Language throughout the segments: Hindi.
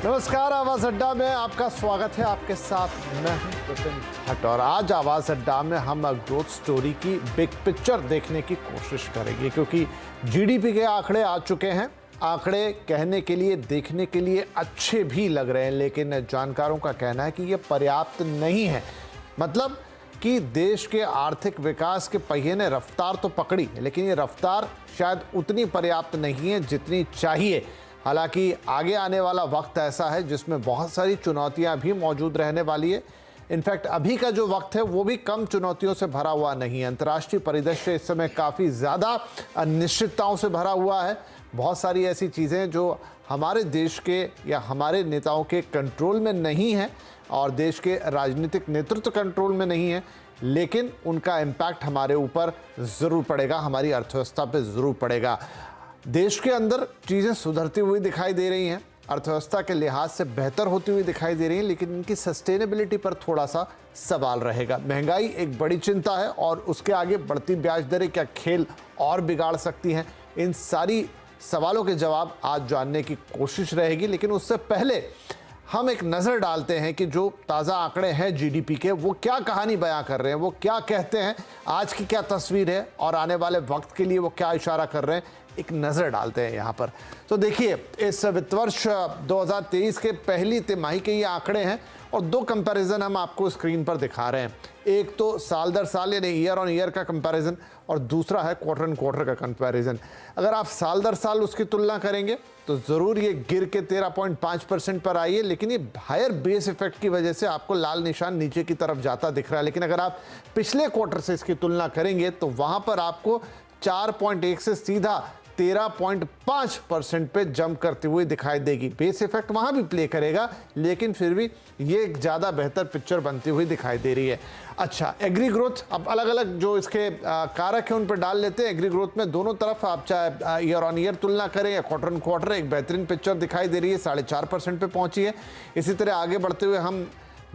नमस्कार, आवाज अड्डा में आपका स्वागत है। आपके साथ मैं हूं विपिन भट्ट और आज आवाज अड्डा में हम ग्रोथ स्टोरी की बिग पिक्चर देखने की कोशिश करेंगे, क्योंकि जीडीपी के आंकड़े आ चुके हैं। आंकड़े कहने के लिए, देखने के लिए अच्छे भी लग रहे हैं, लेकिन जानकारों का कहना है कि ये पर्याप्त नहीं है। मतलब कि देश के आर्थिक विकास के पहिए ने रफ्तार तो पकड़ी, लेकिन ये रफ्तार शायद उतनी पर्याप्त नहीं है जितनी चाहिए। हालांकि आगे आने वाला वक्त ऐसा है जिसमें बहुत सारी चुनौतियां भी मौजूद रहने वाली है। इनफैक्ट अभी का जो वक्त है वो भी कम चुनौतियों से भरा हुआ नहीं है। अंतर्राष्ट्रीय परिदृश्य इस समय काफ़ी ज़्यादा अनिश्चितताओं से भरा हुआ है। बहुत सारी ऐसी चीज़ें जो हमारे देश के या हमारे नेताओं के कंट्रोल में नहीं है और देश के राजनीतिक नेतृत्व कंट्रोल में नहीं है, लेकिन उनका इम्पैक्ट हमारे ऊपर ज़रूर पड़ेगा, हमारी अर्थव्यवस्था पे ज़रूर पड़ेगा। देश के अंदर चीज़ें सुधरती हुई दिखाई दे रही हैं, अर्थव्यवस्था के लिहाज से बेहतर होती हुई दिखाई दे रही हैं, लेकिन इनकी सस्टेनेबिलिटी पर थोड़ा सा सवाल रहेगा। महंगाई एक बड़ी चिंता है और उसके आगे बढ़ती ब्याज दरें क्या खेल और बिगाड़ सकती हैं? इन सारी सवालों के जवाब आज जानने की कोशिश रहेगी। लेकिन उससे पहले हम एक नज़र डालते हैं कि जो ताज़ा आंकड़े हैं जीडीपी के, वो क्या कहानी बयां कर रहे हैं, वो क्या कहते हैं, आज की क्या तस्वीर है और आने वाले वक्त के लिए वो क्या इशारा कर रहे हैं। एक नज़र डालते हैं यहाँ पर। तो देखिए, इस वित्त वर्ष 2023 के पहली तिमाही के ये आंकड़े हैं और दो कंपैरिजन हम आपको स्क्रीन पर दिखा रहे हैं। एक तो साल दर साल यानी ईयर ऑन ईयर का कंपैरिजन और दूसरा है क्वार्टर ऑन क्वार्टर का कंपैरिजन। अगर आप साल दर साल उसकी तुलना करेंगे तो ज़रूर ये गिर के 13.5% पर आई है, लेकिन ये हायर बेस इफेक्ट की वजह से आपको लाल निशान नीचे की तरफ जाता दिख रहा है। लेकिन अगर आप पिछले क्वार्टर से इसकी तुलना करेंगे तो वहाँ पर आपको 4.1 से सीधा 13.5% पे जंप करती हुई दिखाई देगी। बेस इफेक्ट वहां भी प्ले करेगा, लेकिन फिर भी ये एक ज़्यादा बेहतर पिक्चर बनती हुई दिखाई दे रही है। अच्छा, एग्री ग्रोथ, अब अलग अलग जो इसके कारक हैं उन पर डाल लेते हैं। एग्री ग्रोथ में दोनों तरफ आप चाहे ईयर ऑन ईयर तुलना करें या क्वार्टर ऑन क्वार्टर, एक बेहतरीन पिक्चर दिखाई दे रही है, 4.5% पे पहुंची है। इसी तरह आगे बढ़ते हुए हम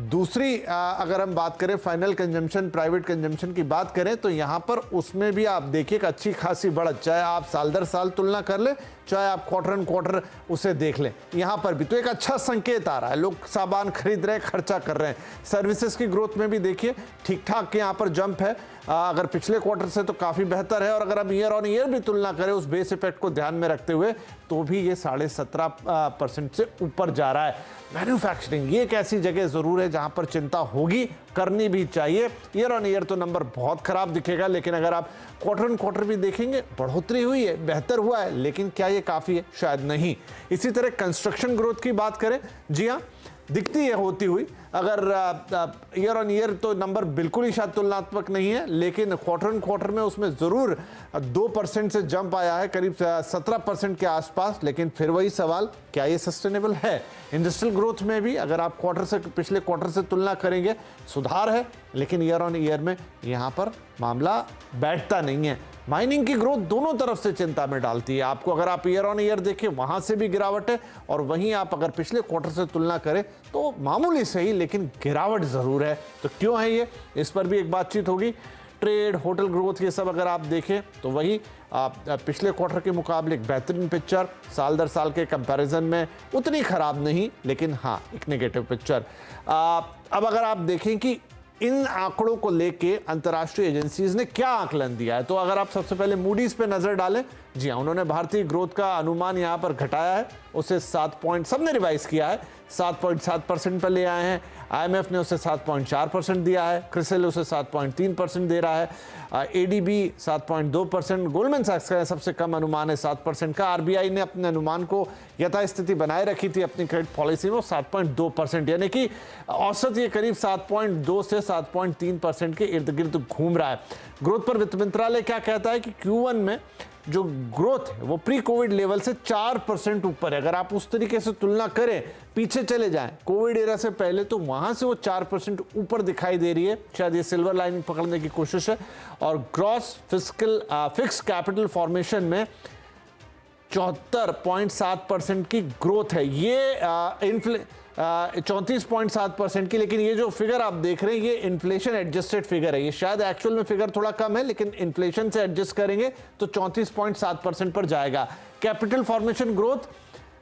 दूसरी अगर हम बात करें फाइनल कंजम्पशन, प्राइवेट कंजम्पशन की बात करें तो यहाँ पर उसमें भी आप देखिए एक अच्छी खासी बढ़त, चाहे आप साल दर साल तुलना कर लें, चाहे आप क्वार्टर ऑन क्वार्टर उसे देख लें, यहाँ पर भी तो एक अच्छा संकेत आ रहा है। लोग सामान खरीद रहे हैं, खर्चा कर रहे हैं। सर्विसेज की ग्रोथ में भी देखिए ठीक ठाक यहाँ पर जंप है। अगर पिछले क्वार्टर से तो काफ़ी बेहतर है और अगर आप ईयर ऑन ईयर भी तुलना करें उस बेस इफेक्ट को ध्यान में रखते हुए तो भी ये 17.5% से ऊपर जा रहा है। मैन्युफैक्चरिंग ये एक ऐसी जगह ज़रूर है जहाँ पर चिंता होगी, करनी भी चाहिए। ईयर ऑन ईयर तो नंबर बहुत ख़राब दिखेगा, लेकिन अगर आप क्वार्टर ऑन क्वार्टर भी देखेंगे बढ़ोतरी हुई है, बेहतर हुआ है, लेकिन क्या ये काफ़ी है? शायद नहीं। इसी तरह कंस्ट्रक्शन ग्रोथ की बात करें, जी हाँ, दिखती है होती हुई। अगर ईयर ऑन ईयर तो नंबर बिल्कुल ही शायद तुलनात्मक नहीं है, लेकिन क्वार्टर ऑन क्वार्टर में उसमें ज़रूर 2% से जंप आया है, करीब 17% के आसपास। लेकिन फिर वही सवाल, क्या ये सस्टेनेबल है? इंडस्ट्रियल ग्रोथ में भी अगर आप क्वार्टर से पिछले क्वार्टर से तुलना करेंगे सुधार है, लेकिन ईयर ऑन ईयर में यहाँ पर मामला बैठता नहीं है। माइनिंग की ग्रोथ दोनों तरफ से चिंता में डालती है आपको। अगर आप ईयर ऑन ईयर देखें वहाँ से भी गिरावट है और वहीं आप अगर पिछले क्वार्टर से तुलना करें तो मामूली सही लेकिन गिरावट ज़रूर है। तो क्यों है ये, इस पर भी एक बातचीत होगी। ट्रेड, होटल ग्रोथ, ये सब अगर आप देखें तो वही पिछले क्वार्टर के मुकाबले एक बेहतरीन पिक्चर, साल दर साल के कंपैरिजन में उतनी ख़राब नहीं, लेकिन हाँ एक नेगेटिव पिक्चर। अब अगर आप देखें कि इन आंकड़ों को लेके अंतर्राष्ट्रीय एजेंसीज ने क्या आकलन दिया है, तो अगर आप सबसे पहले मूडीज पे नजर डालें, जी हाँ, उन्होंने भारतीय ग्रोथ का अनुमान यहाँ पर घटाया है, उसे 7 सबने रिवाइज किया है, 7.7% पर ले आए हैं। IMF ने उसे 7.4% दिया है, क्रिसिल उसे 7.3% दे रहा है, ADB 7.2%, गोल्डमैन सैक्स का सबसे कम अनुमान है 7% का। RBI ने अपने अनुमान को यथास्थिति बनाए रखी थी अपनी क्रेडिट पॉलिसी में, 7.2%, यानी कि औसत ये करीब 7.2 से 7.3% के इर्द गिर्द घूम रहा है। ग्रोथ पर वित्त मंत्रालय क्या कहता है कि Q1 में जो ग्रोथ है वो प्री कोविड लेवल से 4% ऊपर है। अगर आप उस तरीके से तुलना करें, पीछे चले जाएं कोविड एरा से पहले, तो वहां से वो 4% ऊपर दिखाई दे रही है। शायद ये सिल्वर लाइनिंग पकड़ने की कोशिश है। और ग्रॉस फिक्स कैपिटल फॉर्मेशन में 74.7% की ग्रोथ है। ये 34.7% की, लेकिन ये जो फिगर आप देख रहे हैं ये इन्फ्लेशन एडजस्टेड फिगर है। ये शायद एक्चुअल में फिगर थोड़ा कम है, लेकिन इन्फ्लेशन से एडजस्ट करेंगे तो 34.7% पर जाएगा। कैपिटल फॉर्मेशन ग्रोथ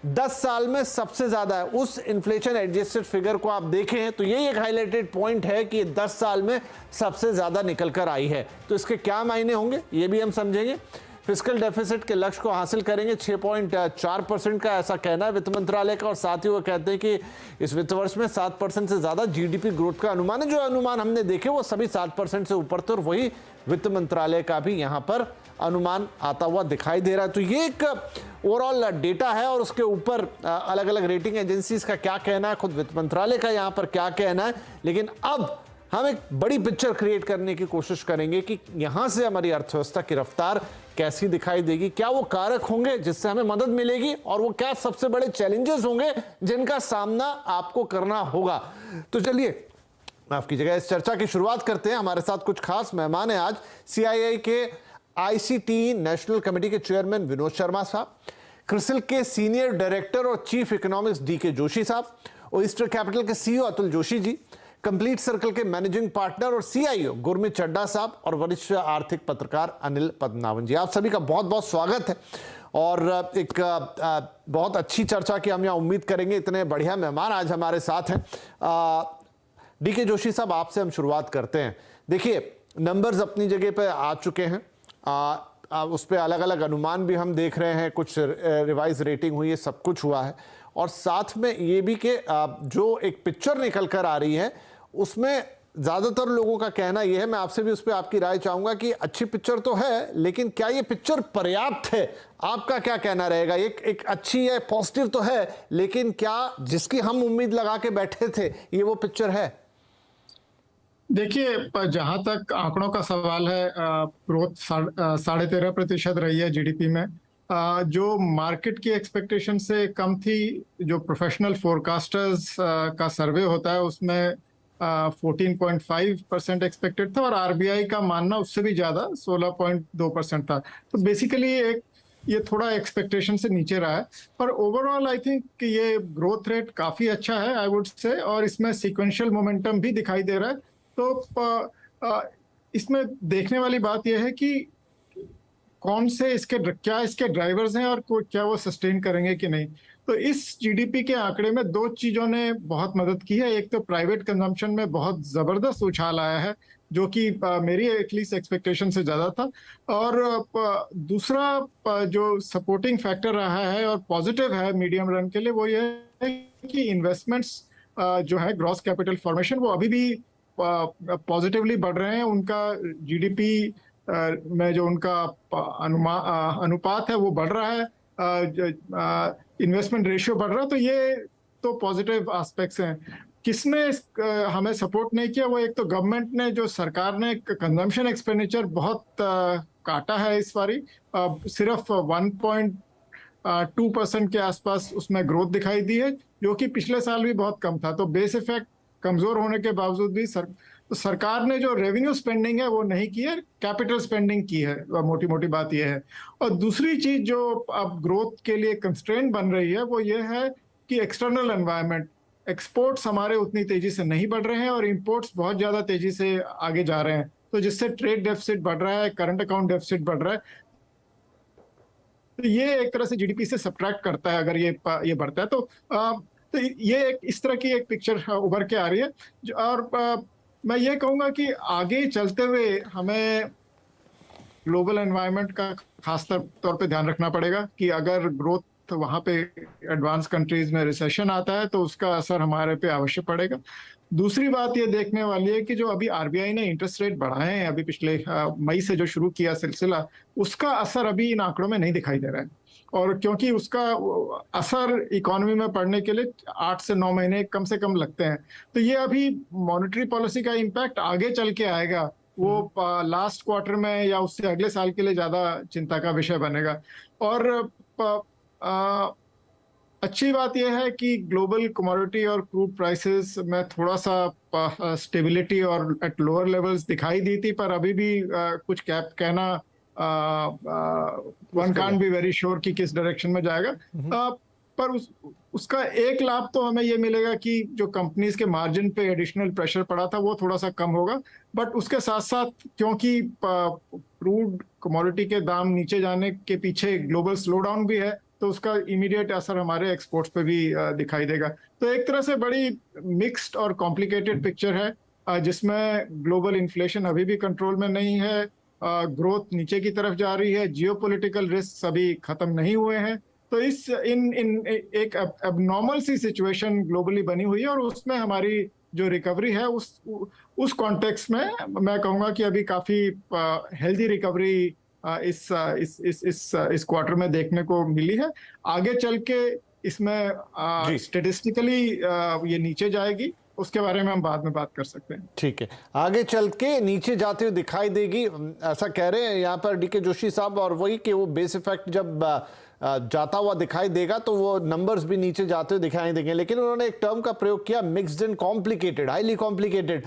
10 साल में सबसे ज्यादा है। उस इन्फ्लेशन एडजस्टेड फिगर को आप देखें तो ये एक हाईलाइटेड पॉइंट है कि 10 साल में सबसे ज्यादा निकल कर आई है। तो इसके क्या मायने होंगे ये भी हम समझेंगे। फिस्कल डेफिसिट के लक्ष्य को हासिल करेंगे 6.4% का, ऐसा कहना है वित्त मंत्रालय का। और साथ ही वो कहते हैं कि इस वित्त वर्ष में 7% से ज्यादा जीडीपी ग्रोथ का अनुमान है। जो अनुमान हमने देखे वो सभी 7% से ऊपर थे और वही वित्त मंत्रालय का भी यहां पर अनुमान आता हुआ दिखाई दे रहा है। तो ये एक ओवरऑल डेटा है और उसके ऊपर अलग अलग रेटिंग एजेंसीज का क्या कहना है, खुद वित्त मंत्रालय का यहां पर क्या कहना है। लेकिन अब हम एक बड़ी पिक्चर क्रिएट करने की कोशिश करेंगे कि यहां से हमारी अर्थव्यवस्था की रफ्तार कैसी दिखाई देगी, क्या वो कारक होंगे जिससे हमें मदद मिलेगी और वो क्या सबसे बड़े चैलेंजेस होंगे जिनका सामना आपको करना होगा। तो चलिए माफ कीजिएगा, इस चर्चा की शुरुआत करते हैं। हमारे साथ कुछ खास मेहमान हैं आज। सीआईआई के आईसीटी नेशनल कमेटी के चेयरमैन विनोद शर्मा साहब, क्रिसिल के सीनियर डायरेक्टर और चीफ इकोनॉमिस्ट डीके जोशी साहब, ओइस्टर कैपिटल के CEO Atul Joshi ji, complete circle के मैनेजिंग पार्टनर और सीआईओ गुरमीत चड्ढा साहब और वरिष्ठ आर्थिक पत्रकार अनिल पद्मनाभन जी। आप सभी का बहुत बहुत स्वागत है और एक बहुत अच्छी चर्चा की हम यहाँ उम्मीद करेंगे। इतने बढ़िया मेहमान आज हमारे साथ हैं। डीके जोशी साहब, आपसे हम शुरुआत करते हैं। देखिए, नंबर्स अपनी जगह पे आ चुके हैं, उस पर अलग अलग अनुमान भी हम देख रहे हैं, कुछ रिवाइज रेटिंग हुई है, सब कुछ हुआ है। और साथ में ये भी कि जो एक पिक्चर निकल कर आ रही है उसमें ज़्यादातर लोगों का कहना यह है, मैं आपसे भी उस पर आपकी राय चाहूँगा कि अच्छी पिक्चर तो है लेकिन क्या ये पिक्चर पर्याप्त है? आपका क्या कहना रहेगा? एक अच्छी है, पॉजिटिव तो है, लेकिन क्या जिसकी हम उम्मीद लगा के बैठे थे ये वो पिक्चर है? देखिए, जहां तक आंकड़ों का सवाल है, ग्रोथ 13.5% रही है जीडीपी में, जो मार्केट की एक्सपेक्टेशन से कम थी। जो प्रोफेशनल फोरकास्टर्स का सर्वे होता है उसमें 14.5% एक्सपेक्टेड था और आरबीआई का मानना उससे भी ज्यादा 16.2% था। तो बेसिकली ये थोड़ा एक्सपेक्टेशन से नीचे रहा है, पर ओवरऑल आई थिंक ये ग्रोथ रेट काफी अच्छा है आई वुड से, और इसमें सीक्वेंशियल मोमेंटम भी दिखाई दे रहा है। तो इसमें देखने वाली बात यह है कि कौन से क्या इसके ड्राइवर्स हैं और क्या वो सस्टेन करेंगे कि नहीं। तो इस जीडीपी के आंकड़े में दो चीजों ने बहुत मदद की है। एक तो प्राइवेट कंजम्पशन में बहुत जबरदस्त उछाल आया है, जो कि मेरी एटलीस्ट एक्सपेक्टेशन से ज्यादा था। और दूसरा जो सपोर्टिंग फैक्टर रहा है और पॉजिटिव है मीडियम रन के लिए, वो ये है कि इन्वेस्टमेंट्स जो है ग्रॉस कैपिटल फॉर्मेशन, वो अभी भी पॉजिटिवली बढ़ रहे हैं। उनका जीडीपी में जो उनका अनुपात है वो बढ़ रहा है, इन्वेस्टमेंट रेशियो बढ़ रहा है। तो ये तो पॉजिटिव एस्पेक्ट्स हैं। किसने हमें सपोर्ट नहीं किया, वो एक तो गवर्नमेंट ने, जो सरकार ने कंजम्पशन एक्सपेंडिचर बहुत काटा है इस बारी। सिर्फ 1.2% के आसपास उसमें ग्रोथ दिखाई दी है, जो कि पिछले साल भी बहुत कम था। तो बेस इफेक्ट कमजोर होने के बावजूद भी सरकार ने जो रेवेन्यू स्पेंडिंग है वो नहीं की है, कैपिटल स्पेंडिंग की है। मोटी मोटी बात यह है। और दूसरी चीज जो अब ग्रोथ के लिए कंस्ट्रेंट बन रही है वो ये है कि एक्सटर्नल एनवायरनमेंट, एक्सपोर्ट्स हमारे उतनी तेजी से नहीं बढ़ रहे हैं और इंपोर्ट्स बहुत ज्यादा तेजी से आगे जा रहे हैं। तो जिससे ट्रेड डेफिसिट बढ़ रहा है, करंट अकाउंट डेफिसिट बढ़ रहा है। तो ये एक तरह से जीडीपी से सब्ट्रैक्ट करता है अगर ये बढ़ता है। तो ये इस तरह की एक पिक्चर उभर के आ रही है। और मैं ये कहूंगा कि आगे चलते हुए हमें ग्लोबल एनवायरनमेंट का खास तौर पे ध्यान रखना पड़ेगा कि अगर ग्रोथ वहां पे एडवांस कंट्रीज में रिसेशन आता है तो उसका असर हमारे पे अवश्य पड़ेगा। दूसरी बात ये देखने वाली है कि जो अभी आरबीआई ने इंटरेस्ट रेट बढ़ाए हैं अभी पिछले मई से जो शुरू किया सिलसिला, उसका असर अभी इन आंकड़ों में नहीं दिखाई दे रहा है। और क्योंकि उसका असर इकोनॉमी में पड़ने के लिए 8 से 9 महीने कम से कम लगते हैं। तो ये अभी मॉनेटरी पॉलिसी का इम्पैक्ट आगे चल के आएगा, वो लास्ट क्वार्टर में या उससे अगले साल के लिए ज्यादा चिंता का विषय बनेगा। और अच्छी बात यह है कि ग्लोबल कमोडिटी और क्रूड प्राइसेस में थोड़ा सा स्टेबिलिटी और एट लोअर लेवल्स दिखाई दी थी, पर अभी भी कुछ कहना one can't be very sure कि किस डायरेक्शन में जाएगा। पर उसका एक लाभ तो हमें ये मिलेगा कि जो कंपनीज के मार्जिन पे एडिशनल प्रेशर पड़ा था वो थोड़ा सा कम होगा। बट उसके साथ साथ क्योंकि क्रूड कमोडिटी के दाम नीचे जाने के पीछे ग्लोबल स्लो डाउन भी है, तो उसका इमीडिएट असर हमारे एक्सपोर्ट्स पे भी दिखाई देगा। तो एक तरह से बड़ी मिक्स्ड और कॉम्प्लिकेटेड पिक्चर है, जिसमें ग्लोबल इन्फ्लेशन अभी भी कंट्रोल में नहीं है, ग्रोथ नीचे की तरफ जा रही है, जियोपॉलिटिकल रिस्क अभी खत्म नहीं हुए हैं। तो इस इन इन एक एबनॉर्मल सी सिचुएशन ग्लोबली बनी हुई है, और उसमें हमारी जो रिकवरी है उस कॉन्टेक्स्ट में मैं कहूंगा कि अभी काफी हेल्दी रिकवरी इस क्वार्टर में देखने को मिली है। आगे चल के इसमें स्टेटिस्टिकली ये नीचे जाएगी, उसके बारे में हम बाद में बात कर सकते हैं। ठीक है, आगे चल के नीचे जाते हुए दिखाई देगी, ऐसा कह रहे हैं यहाँ पर डीके जोशी साहब। और वही कि वो बेस इफेक्ट जब जाता हुआ दिखाई देगा तो वो नंबर्स भी नीचे जाते हुए दिखाई देंगे। लेकिन उन्होंने एक टर्म का प्रयोग किया, mixed and complicated, highly complicated.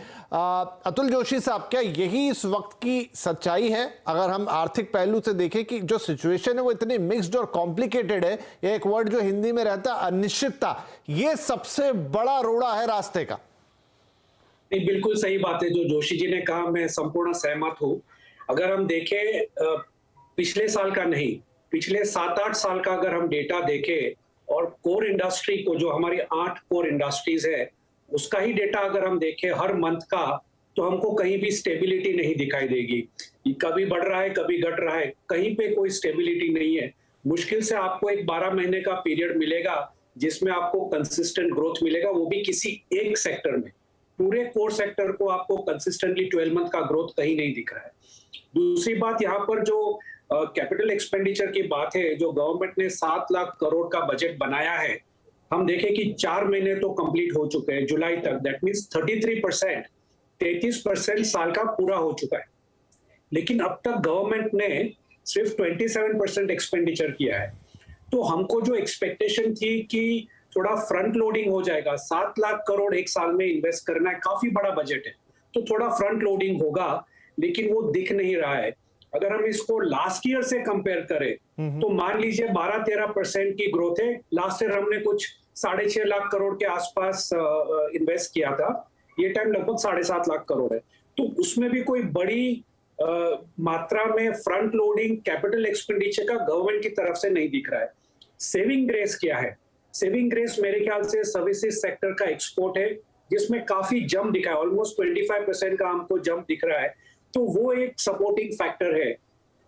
Atul Joshi साहब, क्या यही इस वक्त की सच्चाई है? अगर हम आर्थिक पहलू से देखें कि जो सिचुएशन है वो इतनी मिक्स्ड और कॉम्प्लिकेटेड है, एक वर्ड जो हिंदी में रहता है अनिश्चितता, ये सबसे बड़ा रोड़ा है रास्ते का। नहीं, बिल्कुल सही बात है जो जोशी जी ने कहा, मैं संपूर्ण सहमत हूं। अगर हम देखें पिछले साल का नहीं, पिछले 7-8 साल का अगर हम डेटा देखें और कोर इंडस्ट्री को, जो हमारी 8 कोर इंडस्ट्रीज है, उसका ही डेटा अगर हम देखें हर मंथ का, तो हमको कहीं भी स्टेबिलिटी नहीं दिखाई देगी। कभी बढ़ रहा है, कभी घट रहा है, कहीं पे कोई स्टेबिलिटी नहीं है। मुश्किल से आपको एक 12 महीने का पीरियड मिलेगा जिसमें आपको कंसिस्टेंट ग्रोथ मिलेगा, वो भी किसी एक सेक्टर में। पूरे कोर सेक्टर को आपको कंसिस्टेंटली 12 मंथ का ग्रोथ कहीं नहीं दिख रहा है। दूसरी बात, यहाँ पर जो कैपिटल एक्सपेंडिचर की बात है, जो गवर्नमेंट ने 7 लाख करोड़ का बजट बनाया है, हम देखें कि 4 महीने तो कंप्लीट हो चुके हैं जुलाई तक। दैट मीन्स 33% साल का पूरा हो चुका है। लेकिन अब तक गवर्नमेंट ने सिर्फ 27% एक्सपेंडिचर किया है। तो हमको जो एक्सपेक्टेशन थी कि थोड़ा फ्रंट लोडिंग हो जाएगा, 7 लाख करोड़ एक साल में इन्वेस्ट करना है, काफी बड़ा बजट है, तो थोड़ा फ्रंट लोडिंग होगा, लेकिन वो दिख नहीं रहा है। अगर हम इसको लास्ट ईयर से कंपेयर करें तो मान लीजिए 12-13% की ग्रोथ है। लास्ट ईयर हमने कुछ 6.5 लाख करोड़ के आसपास इन्वेस्ट किया था, ये टाइम लगभग 7.5 लाख करोड़ है। तो उसमें भी कोई बड़ी मात्रा में फ्रंट लोडिंग कैपिटल एक्सपेंडिचर का गवर्नमेंट की तरफ से नहीं दिख रहा है। सेविंग ग्रेस क्या है? सेविंग ग्रेस मेरे ख्याल से सर्विसेज सेक्टर का एक्सपोर्ट है, जिसमें काफी जंप दिखा है, ऑलमोस्ट 25% का हमको जंप दिख रहा है। तो वो एक सपोर्टिंग फैक्टर है।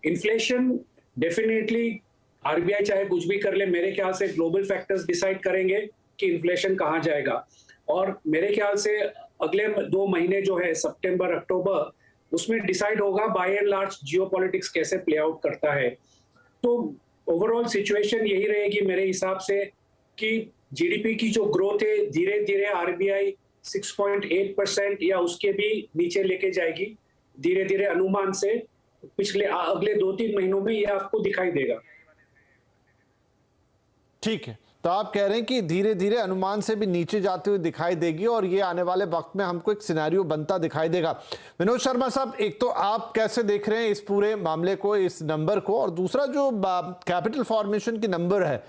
इन्फ्लेशन डेफिनेटली आरबीआई चाहे कुछ भी कर ले, मेरे ख्याल से ग्लोबल फैक्टर्स डिसाइड करेंगे कि इन्फ्लेशन कहाँ जाएगा। और मेरे ख्याल से अगले 2 महीने जो है सितंबर अक्टूबर, उसमें डिसाइड होगा बाय एंड लार्ज जियोपॉलिटिक्स कैसे प्ले आउट करता है। तो ओवरऑल सिचुएशन यही रहेगी मेरे हिसाब से कि जीडीपी की जो ग्रोथ है धीरे धीरे आरबीआई 6.8% या उसके भी नीचे लेके जाएगी धीरे धीरे, अनुमान से अगले 2-3 महीनों में ये आपको दिखाई देगा। ठीक है, तो आप कह रहे हैं कि धीरे धीरे अनुमान से भी नीचे जाते हुए दिखाई देगी और ये आने वाले वक्त में हमको एक सिनेरियो बनता दिखाई देगा। विनोद शर्मा साहब, एक तो आप कैसे देख रहे हैं इस पूरे मामले को, इस नंबर को, और दूसरा जो कैपिटल फॉर्मेशन की नंबर है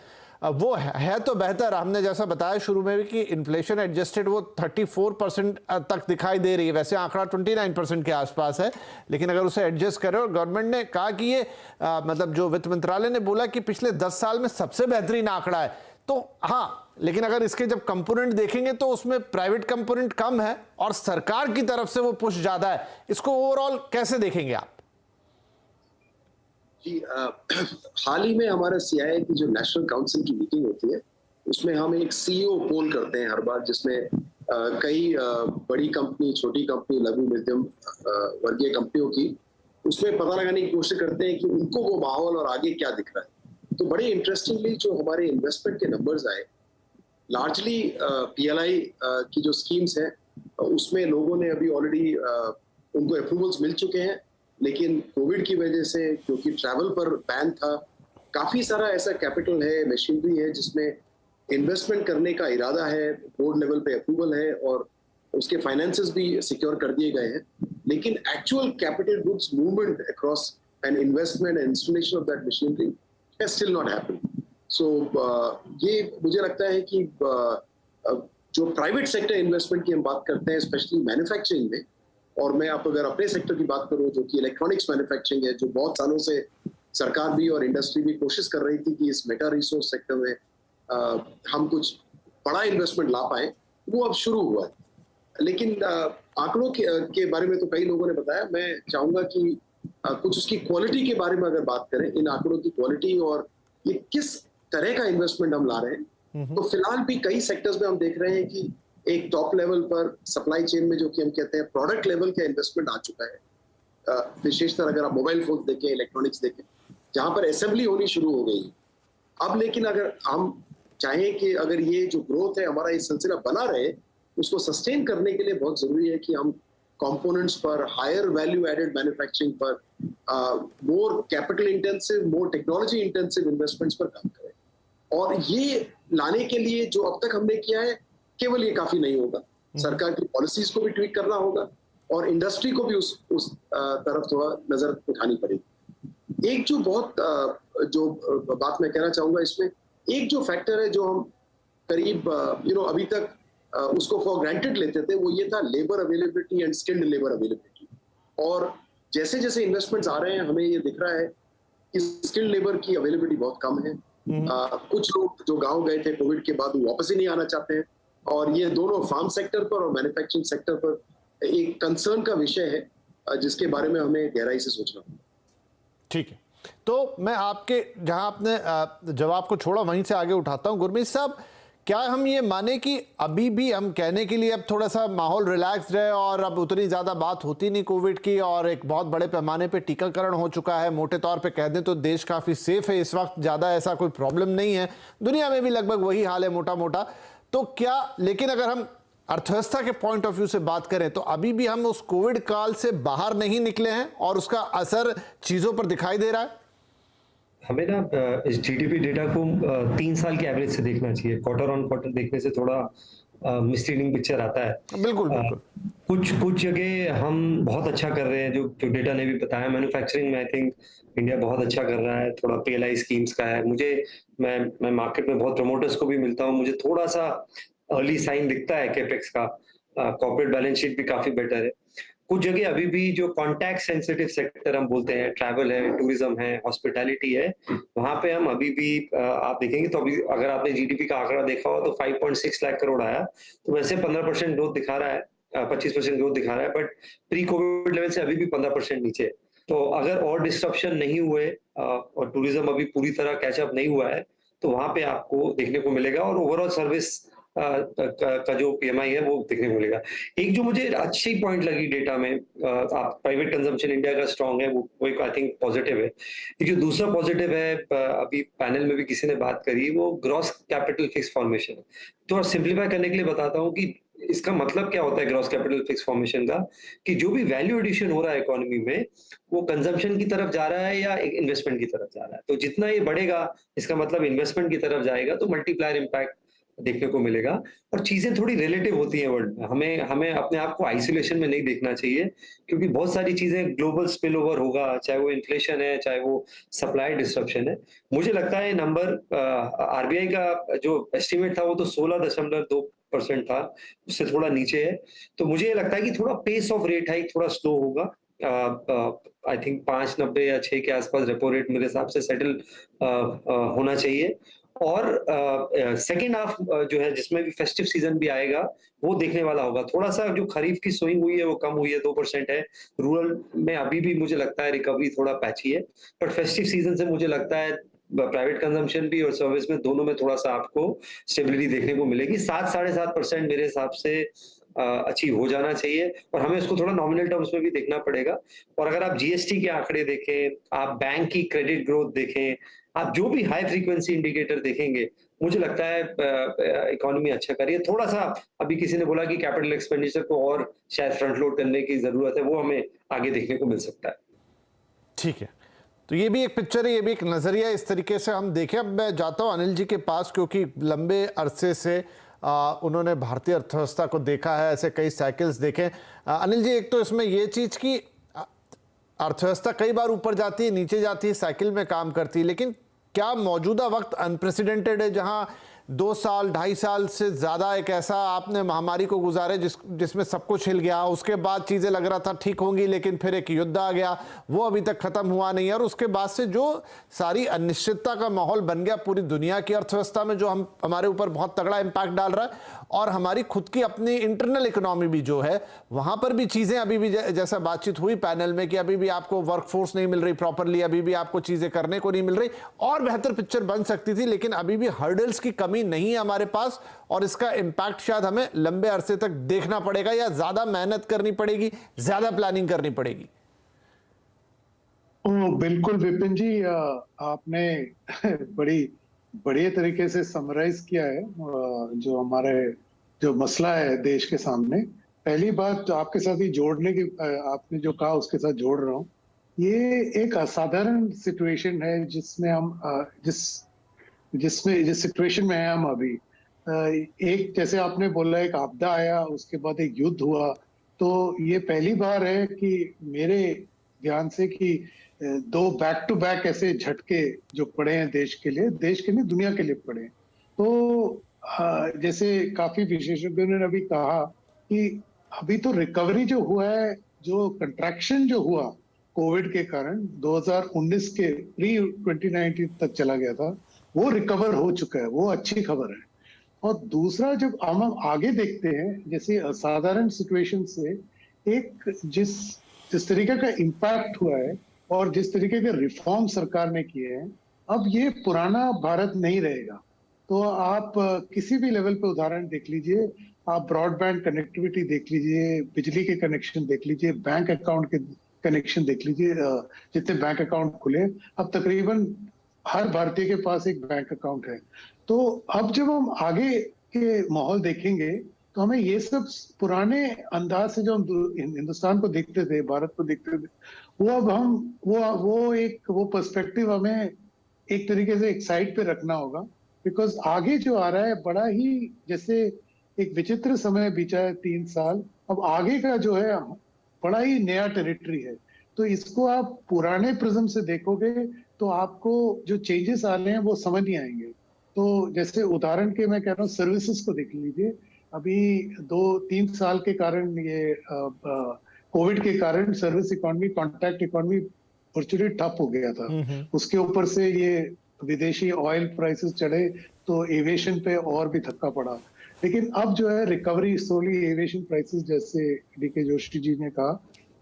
वो है तो बेहतर। हमने जैसा बताया शुरू में भी कि इन्फ्लेशन एडजस्टेड वो 34% तक दिखाई दे रही है, वैसे आंकड़ा 29% के आसपास है, लेकिन अगर उसे एडजस्ट करें, और गवर्नमेंट ने कहा कि ये मतलब जो वित्त मंत्रालय ने बोला कि पिछले 10 साल में सबसे बेहतरीन आंकड़ा है, तो हाँ, लेकिन अगर इसके जब कंपोनेंट देखेंगे तो उसमें प्राइवेट कंपोनेंट कम है और सरकार की तरफ से वो पुश ज्यादा है। इसको ओवरऑल कैसे देखेंगे आप? जी, हाल ही में हमारा सीआईआई की जो नेशनल काउंसिल की मीटिंग होती है, उसमें हम एक सीईओ पोल करते हैं हर बार, जिसमें कई बड़ी कंपनी, छोटी कंपनी, लघु मध्यम वर्गीय कंपनियों की, उसमें पता लगाने की कोशिश करते हैं कि उनको वो माहौल और आगे क्या दिख रहा है। तो बड़े इंटरेस्टिंगली जो हमारे इन्वेस्टमेंट के नंबर्स आए, लार्जली पीएलआई की जो स्कीम्स हैं उसमें लोगों ने अभी ऑलरेडी उनको अप्रूवल्स मिल चुके हैं, लेकिन कोविड की वजह से, क्योंकि ट्रैवल पर बैन था, काफी सारा ऐसा कैपिटल है, मशीनरी है जिसमें इन्वेस्टमेंट करने का इरादा है, बोर्ड लेवल पे अप्रूवल है और उसके फाइनेंसेस भी सिक्योर कर दिए गए हैं, लेकिन actual capital goods movement across an investment and installation of that machinery has still not happened. So ये मुझे लगता है कि जो प्राइवेट सेक्टर इन्वेस्टमेंट की हम बात करते हैं, स्पेशली मैन्युफैक्चरिंग में, और मैं आप अगर अपने सेक्टर की बात करूं जो कि इलेक्ट्रॉनिक्स मैन्युफैक्चरिंग है, जो बहुत सालों से सरकार भी और इंडस्ट्री भी कोशिश कर रही थी कि इस मेटा रिसोर्स सेक्टर में हम कुछ बड़ा इन्वेस्टमेंट ला पाए, वो अब शुरू हुआ है। लेकिन आंकड़ों के बारे में तो कई लोगों ने बताया, मैं चाहूंगा कि कुछ उसकी क्वालिटी के बारे में अगर बात करें, इन आंकड़ों की क्वालिटी और ये किस तरह का इन्वेस्टमेंट हम ला रहे हैं, तो फिलहाल भी कई सेक्टर्स में हम देख रहे हैं कि एक टॉप लेवल पर सप्लाई चेन में जो कि हम कहते हैं प्रोडक्ट लेवल का इन्वेस्टमेंट आ चुका है। विशेषकर अगर आप मोबाइल फोन देखें, इलेक्ट्रॉनिक्स देखें, जहां पर असेंबली होनी शुरू हो गई अब। लेकिन अगर हम चाहें कि अगर ये जो ग्रोथ है हमारा, ये सिलसिला बना रहे, उसको सस्टेन करने के लिए बहुत जरूरी है कि हम कंपोनेंट्स पर, हायर वैल्यू एडेड मैन्युफैक्चरिंग पर, मोर कैपिटल इंटेंसिव, मोर टेक्नोलॉजी इंटेंसिव इन्वेस्टमेंट्स पर काम करें। और ये लाने के लिए जो अब तक हमने किया है, केवल ये काफी नहीं होगा, सरकार की पॉलिसीज को भी ट्वीक करना होगा और इंडस्ट्री को भी उस तरफ थोड़ा नजर उठानी पड़ेगी। एक जो बहुत जो बात मैं कहना चाहूंगा इसमें, एक जो फैक्टर है जो हम करीब अभी तक उसको फॉर ग्रांटेड लेते थे, वो ये था labour availability and skilled labour availability. और जैसे जैसे इन्वेस्टमेंट्स आ रहे हैं, हमें ये दिख रहा है कि स्किल्ड लेबर की अवेलेबिलिटी बहुत कम है। कुछ लोग जो गांव गए थे कोविड के बाद, वो वापस ही नहीं आना चाहते हैं। और ये दोनों फार्म सेक्टर पर और मैन्युफैक्चरिंग सेक्टर पर एक कंसर्न का विषय है, जिसके बारे में हमें गहराई से सोचना होगा। ठीक है, तो मैं आपके जहां आपने जवाब को छोड़ा वहीं से आगे उठाता हूं। गुरमीत साहब, क्या हम ये माने कि अभी भी हम कहने के लिए अब थोड़ा सा माहौल रिलैक्स्ड है और अब उतनी ज़्यादा बात होती नहीं कोविड की, और एक बहुत बड़े पैमाने पे टीकाकरण हो चुका है, मोटे तौर पे कह दें तो देश काफ़ी सेफ है इस वक्त, ज़्यादा ऐसा कोई प्रॉब्लम नहीं है, दुनिया में भी लगभग वही हाल है मोटा मोटा, तो क्या, लेकिन अगर हम अर्थव्यवस्था के पॉइंट ऑफ व्यू से बात करें तो अभी भी हम उस कोविड काल से बाहर नहीं निकले हैं और उसका असर चीज़ों पर दिखाई दे रहा है? हमें ना इस जीडीपी डेटा को 3 साल के एवरेज से देखना चाहिए। क्वार्टर ऑन क्वार्टर देखने से थोड़ा मिसलीडिंग पिक्चर आता है। बिल्कुल बिल्कुल। कुछ जगह हम बहुत अच्छा कर रहे हैं, जो डेटा ने भी बताया। मैन्युफैक्चरिंग में आई थिंक इंडिया बहुत अच्छा कर रहा है, थोड़ा पीएलआई स्कीम्स का है। मैं मार्केट में बहुत प्रमोटर्स को भी मिलता हूँ, मुझे थोड़ा सा अर्ली साइन दिखता है कैपेक्स का। कॉर्पोरेट बैलेंस शीट भी काफी बेटर है। कुछ जगह अभी भी जो कॉन्टैक्ट सेंसिटिव सेक्टर हम बोलते हैं, ट्रैवल है, टूरिज्म है, हॉस्पिटैलिटी है, वहां पे हम अभी भी आप देखेंगे तो अभी अगर आपने जीडीपी का आंकड़ा देखा हो तो 5.6 लाख करोड़ आया, तो वैसे 15% ग्रोथ दिखा रहा है, 25% ग्रोथ दिखा रहा है, बट प्री कोविड लेवल से अभी भी 15% नीचे है। तो अगर और डिस्ट्रप्शन नहीं हुए और टूरिज्म अभी पूरी तरह कैचअप नहीं हुआ है, तो वहां पे आपको देखने को मिलेगा और ओवरऑल सर्विस का जो पीएमआई है वो देखने को मिलेगा। एक जो मुझे अच्छी पॉइंट लगी डेटा में, आप प्राइवेट कंजम्पशन इंडिया का स्ट्रांग है, वो एक आई थिंक पॉजिटिव है। एक जो दूसरा पॉजिटिव है, अभी पैनल में भी किसी ने बात करी, वो ग्रॉस कैपिटल फिक्स फॉर्मेशन है। तो सिंप्लीफाई करने के लिए बताता हूँ कि इसका मतलब क्या होता है ग्रॉस कैपिटल फिक्स फॉर्मेशन का, कि जो भी वैल्यू एडिशन हो रहा है इकोनॉमी में, वो कंजम्पशन की तरफ जा रहा है या इन्वेस्टमेंट की तरफ जा रहा है। तो जितना ये बढ़ेगा, इसका मतलब इन्वेस्टमेंट की तरफ जाएगा, तो मल्टीप्लायर इम्पैक्ट देखने को मिलेगा। और चीजें थोड़ी रिलेटिव होती हैं वर्ल्ड में, हमें अपने आप को आइसोलेशन में नहीं देखना चाहिए, क्योंकि बहुत सारी चीजें ग्लोबल स्पिल ओवर होगा, चाहे वो इन्फ्लेशन है, चाहे वो सप्लाई डिस्ट्रप्शन है। मुझे लगता है नंबर आरबीआई का जो एस्टिमेट था वो तो 16.2% था, उससे थोड़ा नीचे है। तो मुझे ये लगता है कि थोड़ा पेस ऑफ रेट हाइक थोड़ा स्लो होगा। आई थिंक 5.90 या 6 के आसपास रेपो रेट मेरे हिसाब से सेटल होना चाहिए। और सेकेंड हाफ जो है, जिसमें भी फेस्टिव सीजन भी आएगा, वो देखने वाला होगा। थोड़ा सा जो खरीफ की स्विंग हुई है वो कम हुई है, 2% है। रूरल में अभी भी मुझे लगता है रिकवरी थोड़ा पैची है, बट फेस्टिव सीजन से मुझे लगता है प्राइवेट कंजम्पशन भी और सर्विस में दोनों में थोड़ा सा आपको स्टेबिलिटी देखने को मिलेगी। 7-7.5% मेरे हिसाब से अचीव हो जाना चाहिए, और हमें इसको थोड़ा नॉमिनल टर्म्स में भी देखना पड़ेगा। और अगर आप जीएसटी के आंकड़े देखें, आप बैंक की क्रेडिट ग्रोथ देखें, आप जो भी हाई फ्रीक्वेंसी इंडिकेटर देखेंगे, मुझे लगता है इकोनॉमी अच्छा कर रही है। थोड़ा सा अभी किसी ने बोला कि कैपिटल एक्सपेंडिचर को और शायद फ्रंट लोड करने की जरूरत है, वो हमें आगे देखने को मिल सकता है। ठीक है, तो ये भी एक पिक्चर है, ये भी एक नजरिया, इस तरीके से हम देखें। अब मैं जाता हूं अनिल जी के पास, क्योंकि लंबे अरसे से उन्होंने भारतीय अर्थव्यवस्था को देखा है, ऐसे कई साइकिल्स देखे। अनिल जी, एक तो इसमें ये चीज की अर्थव्यवस्था कई बार ऊपर जाती है, नीचे जाती है, साइकिल में काम करती है, लेकिन क्या मौजूदा वक्त अनप्रेसिडेंटेड है, जहां 2 साल 2.5 साल से ज़्यादा एक ऐसा आपने महामारी को गुजारे जिसमें सब कुछ हिल गया, उसके बाद चीज़ें लग रहा था ठीक होंगी, लेकिन फिर एक युद्ध आ गया, वो अभी तक ख़त्म हुआ नहीं है, और उसके बाद से जो सारी अनिश्चितता का माहौल बन गया पूरी दुनिया की अर्थव्यवस्था में, जो हमारे ऊपर बहुत तगड़ा इम्पैक्ट डाल रहा है, और हमारी खुद की अपनी इंटरनल इकोनॉमी भी जो है वहाँ पर भी चीज़ें अभी भी जैसा बातचीत हुई पैनल में कि अभी भी आपको वर्कफोर्स नहीं मिल रही प्रॉपरली, अभी भी आपको चीज़ें करने को नहीं मिल रही, और बेहतर पिक्चर बन सकती थी, लेकिन अभी भी हर्डल्स की कमी नहीं है हमारे पास, और इसका इम्पैक्ट शायद हमें लंबे अरसे तक देखना पड़ेगा, या ज़्यादा मेहनत करनी पड़ेगी, ज़्यादा प्लानिंग करनी पड़ेगी। बिल्कुल विपिन जी, आपने बड़ी बढ़िया तरीके से समराइज किया है जो हमारे जो मसला है देश के सामने। पहली बात आपके साथ ही जोड़ने की, आपने जो कहा उसके साथ जोड़ रहा हूँ, ये एक असाधारण सिचुएशन है जिसमें हम जिस सिचुएशन में है हम अभी। एक जैसे आपने बोला एक आपदा आया, उसके बाद एक युद्ध हुआ, तो ये पहली बार है कि मेरे ध्यान से कि 2 बैक टू बैक ऐसे झटके जो पड़े हैं देश के लिए, देश के नहीं दुनिया के लिए पड़े हैं। तो जैसे काफी विशेषज्ञों ने अभी कहा कि अभी तो रिकवरी जो हुआ है, जो कंट्रैक्शन जो हुआ कोविड के कारण 2019 के प्री 2019 तक चला गया था, वो रिकवर हो चुका है, वो अच्छी खबर है। और दूसरा जब हम आगे देखते हैं, जैसे असाधारण सिचुएशन से एक जिस तरीके का इम्पैक्ट हुआ है और जिस तरीके के रिफॉर्म सरकार ने किए हैं, अब ये पुराना भारत नहीं रहेगा। तो आप किसी भी लेवल पे उदाहरण देख लीजिए, आप ब्रॉडबैंड कनेक्टिविटी देख लीजिए, बिजली के कनेक्शन देख लीजिए, बैंक अकाउंट के कनेक्शन देख लीजिए, जितने बैंक अकाउंट खुले अब तकरीबन हर भारतीय के पास एक बैंक अकाउंट है। तो अब जब हम आगे के माहौल देखेंगे तो हमें ये सब पुराने अंदाज से जो हम हिंदुस्तान को देखते थे, भारत को देखते थे, वो अब हम वो पर्सपेक्टिव हमें एक तरीके से एक साइड पे रखना होगा, बिकॉज आगे जो आ रहा है बड़ा ही जैसे एक विचित्र समय बीता है 3 साल, अब आगे का जो है बड़ा ही नया टेरिटरी है। तो इसको आप पुराने प्रिज्म से देखोगे तो आपको जो चेंजेस आ रहे हैं वो समझ नहीं आएंगे। तो जैसे उदाहरण के मैं कह रहा हूँ, सर्विसेज को देख लीजिए, अभी 2-3 साल के कारण ये कोविड के कारण service economy, contract economy virtually ठप हो गया था। उसके ऊपर से ये विदेशी ऑयल प्राइसेस चढ़े तो एविएशन पे और भी धक्का पड़ा। लेकिन अब जो है रिकवरी स्लोली, एविएशन प्राइसेस जैसे डीके जोशी जी ने कहा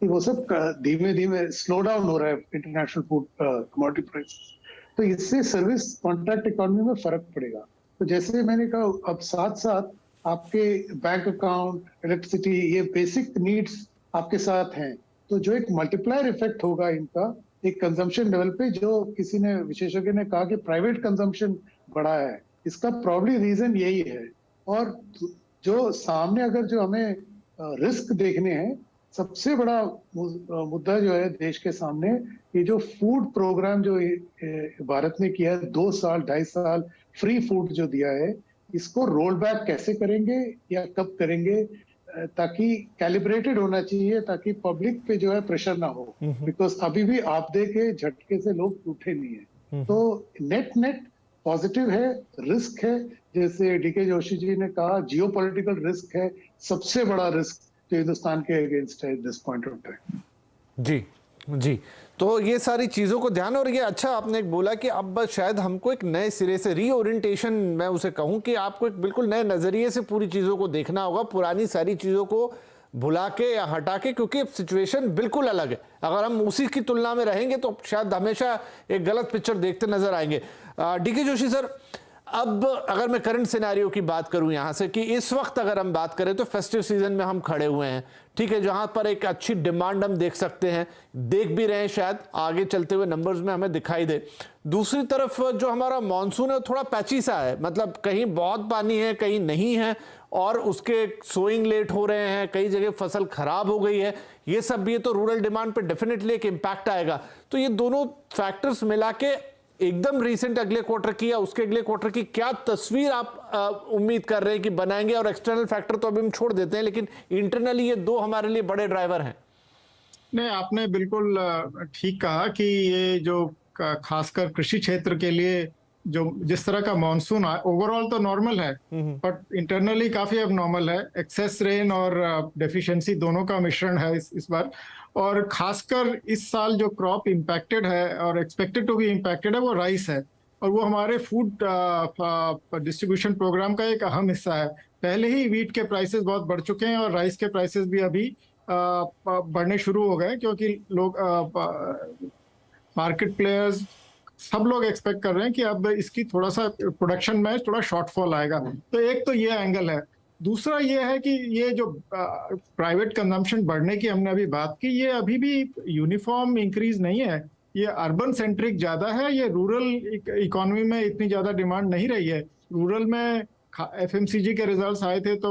कि वो सब धीमे धीमे स्लो डाउन हो रहा है इंटरनेशनल फूड कमोडिटी प्राइसेस। तो इससे सर्विस कॉन्ट्रैक्ट इकोनॉमी में फर्क पड़ेगा। तो जैसे मैंने कहा, अब साथ साथ आपके बैंक अकाउंट, इलेक्ट्रिसिटी, ये बेसिक नीड्स आपके साथ हैं, तो जो एक मल्टीप्लायर इफेक्ट होगा इनका एक कंजम्पशन लेवल पे, जो किसी ने विशेषज्ञ ने कहा कि प्राइवेट कंजम्पशन बढ़ा है, इसका प्रॉब्ली रीजन यही है। और जो सामने अगर जो हमें रिस्क देखने हैं, सबसे बड़ा मुद्दा जो है देश के सामने, ये जो फूड प्रोग्राम जो भारत ने किया है 2 साल 2.5 साल फ्री फूड जो दिया है, इसको रोल बैक कैसे करेंगे या कब करेंगे, ताकि कैलिब्रेटेड होना चाहिए, ताकि पब्लिक पे जो है प्रेशर ना हो, बिकॉज अभी भी आपदे के झटके से लोग उठे नहीं है। तो नेट पॉजिटिव है, रिस्क है, जैसे डीके जोशी जी ने कहा, जियोपॉलिटिकल रिस्क है, सबसे बड़ा रिस्क जो हिंदुस्तान के अगेंस्ट है दिस पॉइंट ऑफ टाइम। जी, तो ये सारी चीज़ों को ध्यान, और ये अच्छा आपने एक बोला कि अब शायद हमको एक नए सिरे से रीओरिएंटेशन, मैं उसे कहूँ कि आपको एक बिल्कुल नए नज़रिए से पूरी चीज़ों को देखना होगा, पुरानी सारी चीज़ों को भुला के या हटा के, क्योंकि अब सिचुएशन बिल्कुल अलग है। अगर हम उसी की तुलना में रहेंगे तो शायद हमेशा एक गलत पिक्चर देखते नजर आएंगे। डीके जोशी सर, अब अगर मैं करंट सिनेरियो की बात करूं यहां से, कि इस वक्त अगर हम बात करें तो फेस्टिव सीजन में हम खड़े हुए हैं, ठीक है, जहां पर एक अच्छी डिमांड हम देख सकते हैं, देख भी रहे हैं, शायद आगे चलते हुए नंबर्स में हमें दिखाई दे। दूसरी तरफ जो हमारा मानसून है थोड़ा पैची सा है, मतलब कहीं बहुत पानी है, कहीं नहीं है, और उसके सोइंग लेट हो रहे हैं, कई जगह फसल खराब हो गई है, ये सब भी है, तो रूरल डिमांड पे डेफिनेटली एक इम्पैक्ट आएगा। तो ये दोनों फैक्टर्स मिला के एकदम रीसेंट अगले क्वार्टर की या उसके अगले क्वार्टर की क्या तस्वीर आप उम्मीद कर रहे हैं कि बनाएंगे? और एक्सटर्नल फैक्टर तो अभी हम छोड़ देते हैं, लेकिन इंटरनली ये दो हमारे लिए बड़े ड्राइवर हैं। नहीं, आपने बिल्कुल ठीक कहा कि ये जो खासकर कृषि क्षेत्र के लिए जो जिस तरह का मानसून ओवरऑल तो नॉर्मल है, बट इंटरनली काफी अब नॉर्मल है। एक्सेस रेन और डेफिशिएंसी दोनों का मिश्रण है इस बार। और खासकर इस साल जो क्रॉप इम्पैक्टेड है और एक्सपेक्टेड टू बी इम्पैक्टेड है वो राइस है, और वो हमारे फूड डिस्ट्रीब्यूशन प्रोग्राम का एक अहम हिस्सा है। पहले ही वीट के प्राइसेस बहुत बढ़ चुके हैं और राइस के प्राइसेस भी अभी बढ़ने शुरू हो गए, क्योंकि लोग मार्केट प्लेयर्स सब लोग एक्सपेक्ट कर रहे हैं कि अब इसकी थोड़ा सा प्रोडक्शन में थोड़ा शॉर्टफॉल आएगा। तो एक तो ये एंगल है। दूसरा ये है कि ये जो प्राइवेट कंजम्पशन बढ़ने की हमने अभी बात की, ये अभी भी यूनिफॉर्म इंक्रीज नहीं है। ये अर्बन सेंट्रिक ज्यादा है, ये रूरल इकोनॉमी में इतनी ज्यादा डिमांड नहीं रही है। रूरल में एफएमसीजी के रिजल्ट्स आए थे तो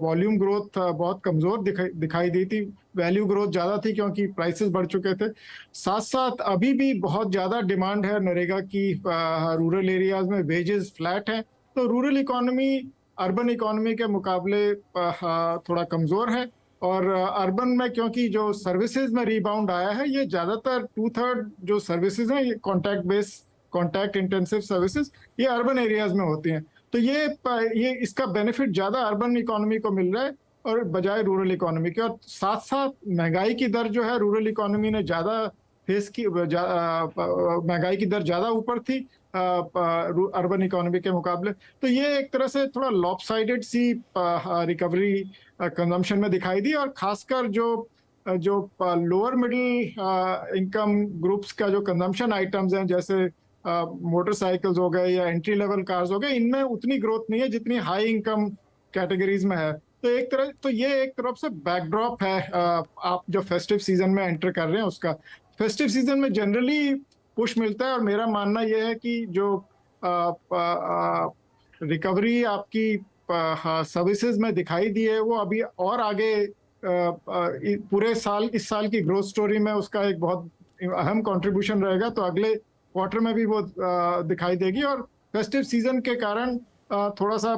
वॉल्यूम ग्रोथ बहुत कमजोर दिखाई दी थी, वैल्यू ग्रोथ ज्यादा थी क्योंकि प्राइसेस बढ़ चुके थे। साथ साथ अभी भी बहुत ज्यादा डिमांड है नरेगा की, रूरल एरियाज में वेजेस फ्लैट हैं, तो रूरल इकोनॉमी अर्बन इकोनॉमी के मुकाबले थोड़ा कमजोर है। और अर्बन में क्योंकि जो सर्विसेज में रिबाउंड आया है, ये ज्यादातर 2/3 जो सर्विसेज हैं, ये कॉन्टैक्ट इंटेंसिव सर्विसेज, ये अर्बन एरियाज में होती हैं। तो ये इसका बेनिफिट ज्यादा अर्बन इकोनॉमी को मिल रहा है और बजाय रूरल इकोनॉमी के। और साथ साथ महंगाई की दर जो है रूरल इकोनॉमी ने ज्यादा फेस की, महंगाई की दर ज्यादा ऊपर थी अर्बन इकोनॉमी के मुकाबले। तो ये एक तरह से थोड़ा लॉपसाइडेड सी रिकवरी कंजम्पशन में दिखाई दी। और खासकर जो लोअर मिडिल इनकम ग्रुप्स का जो कंजम्पशन आइटम्स हैं, जैसे मोटरसाइकिल्स हो गए या एंट्री लेवल कार्स हो गए, इनमें उतनी ग्रोथ नहीं है जितनी हाई इनकम कैटेगरीज में है। तो ये एक तरफ से बैकड्रॉप है आप जो फेस्टिव सीजन में एंटर कर रहे हैं उसका। फेस्टिव सीजन में जनरली पुश मिलता है, और मेरा मानना यह है कि जो रिकवरी आपकी सर्विसेज में दिखाई दी है, वो अभी और आगे पूरे साल, इस साल की ग्रोथ स्टोरी में उसका एक बहुत अहम कंट्रीब्यूशन रहेगा। तो अगले क्वार्टर में भी वो दिखाई देगी। और फेस्टिव सीजन के कारण थोड़ा सा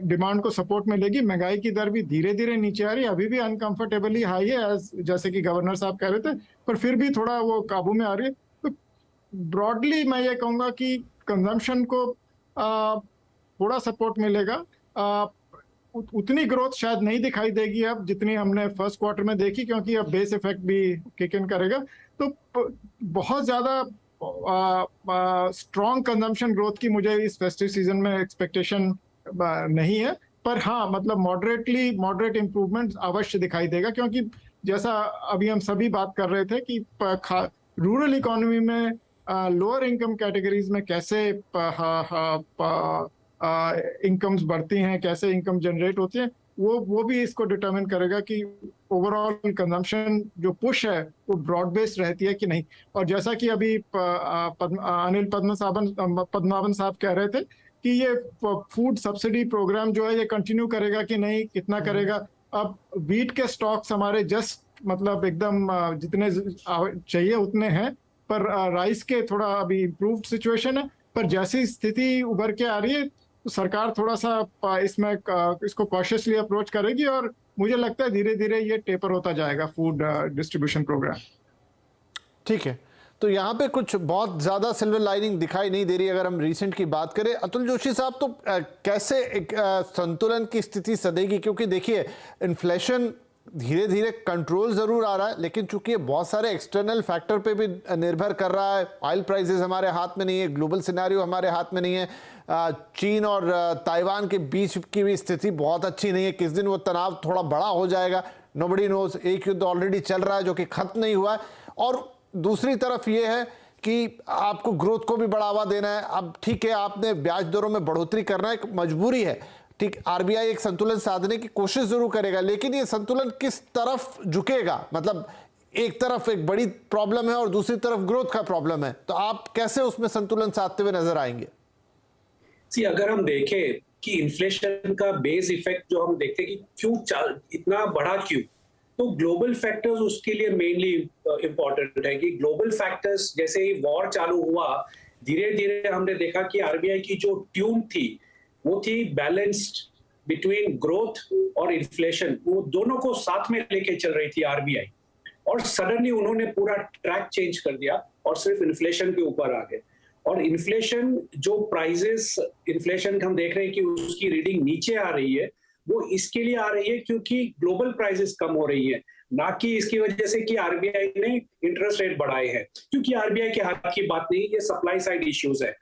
डिमांड को सपोर्ट मिलेगी। महंगाई की दर भी धीरे धीरे नीचे आ रही है, अभी भी अनकंफर्टेबली हाई है जैसे कि गवर्नर साहब कह रहे थे, पर फिर भी थोड़ा वो काबू में आ रही है। तो ब्रॉडली मैं ये कहूँगा कि कंजम्पशन को थोड़ा सपोर्ट मिलेगा। उतनी ग्रोथ शायद नहीं दिखाई देगी अब जितनी हमने फर्स्ट क्वार्टर में देखी, क्योंकि अब बेस इफेक्ट भी किक इन करेगा। तो बहुत ज्यादा स्ट्रॉन्ग कंजम्पशन ग्रोथ की मुझे इस फेस्टिव सीजन में एक्सपेक्टेशन नहीं है। पर हाँ, मतलब मॉडरेट इंप्रूवमेंट अवश्य दिखाई देगा, क्योंकि जैसा अभी हम सभी बात कर रहे थे कि रूरल इकोनॉमी में लोअर इनकम कैटेगरीज में कैसे इनकम्स बढ़ती हैं, कैसे इनकम जनरेट होती है, वो भी इसको डिटरमिन करेगा कि ओवरऑल कंजम्पशन जो पुश है वो ब्रॉड बेस्ड रहती है कि नहीं। और जैसा कि अभी अनिल पद्मनाभन साहब कह रहे थे कि ये फूड सब्सिडी प्रोग्राम जो है ये कंटिन्यू करेगा कि नहीं, कितना करेगा। अब वीट के स्टॉक्स हमारे जस्ट मतलब एकदम जितने चाहिए उतने हैं, पर राइस के थोड़ा अभी इम्प्रूव्ड सिचुएशन है। पर जैसी स्थिति उभर के आ रही है तो सरकार थोड़ा सा इसको कॉशियसली अप्रोच करेगी, और मुझे लगता है धीरे धीरे ये टेपर होता जाएगा फूड डिस्ट्रीब्यूशन प्रोग्राम। ठीक है, तो यहाँ पे कुछ बहुत ज़्यादा सिल्वर लाइनिंग दिखाई नहीं दे रही। अगर हम रिसेंट की बात करें अतुल जोशी साहब, तो कैसे एक संतुलन की स्थिति सधेगी? क्योंकि देखिए इन्फ्लेशन धीरे धीरे कंट्रोल ज़रूर आ रहा है, लेकिन चूंकि बहुत सारे एक्सटर्नल फैक्टर पे भी निर्भर कर रहा है। ऑयल प्राइसेस हमारे हाथ में नहीं है, ग्लोबल सिनेरियो हमारे हाथ में नहीं है, चीन और ताइवान के बीच की भी स्थिति बहुत अच्छी नहीं है। किस दिन वो तनाव थोड़ा बड़ा हो जाएगा, नोबडी नोज। एक युद्ध ऑलरेडी चल रहा है जो कि खत्म नहीं हुआ है, और दूसरी तरफ ये है कि आपको ग्रोथ को भी बढ़ावा देना है। अब ठीक है, आपने ब्याज दरों में बढ़ोतरी करना एक मजबूरी है, ठीक। आरबीआई एक संतुलन साधने की कोशिश जरूर करेगा, लेकिन ये संतुलन किस तरफ झुकेगा? मतलब एक तरफ एक बड़ी प्रॉब्लम है और दूसरी तरफ ग्रोथ का प्रॉब्लम है, तो आप कैसे उसमें संतुलन साधते हुए नजर आएंगे? अगर हम देखें कि इन्फ्लेशन का बेस इफेक्ट जो हम देखते हैं कि क्यों इतना बड़ा, क्यों, तो ग्लोबल फैक्टर्स उसके लिए मेनली इंपॉर्टेंट है। कि ग्लोबल फैक्टर्स जैसे ही वॉर चालू हुआ, धीरे धीरे हमने देखा कि आरबीआई की जो ट्यून थी वो थी बैलेंस्ड बिटवीन ग्रोथ और इन्फ्लेशन, वो दोनों को साथ में लेके चल रही थी आरबीआई। और सडनली उन्होंने पूरा ट्रैक चेंज कर दिया और सिर्फ इन्फ्लेशन के ऊपर आ गए। और इन्फ्लेशन जो प्राइजेस इन्फ्लेशन हम देख रहे हैं कि उसकी रीडिंग नीचे आ रही है, वो इसके लिए आ रही है क्योंकि ग्लोबल प्राइसेस कम हो रही है, ना कि इसकी वजह से कि आरबीआई ने इंटरेस्ट रेट बढ़ाए हैं, क्योंकि आरबीआई के हाथ की बात नहीं, ये सप्लाई साइड इश्यूज है।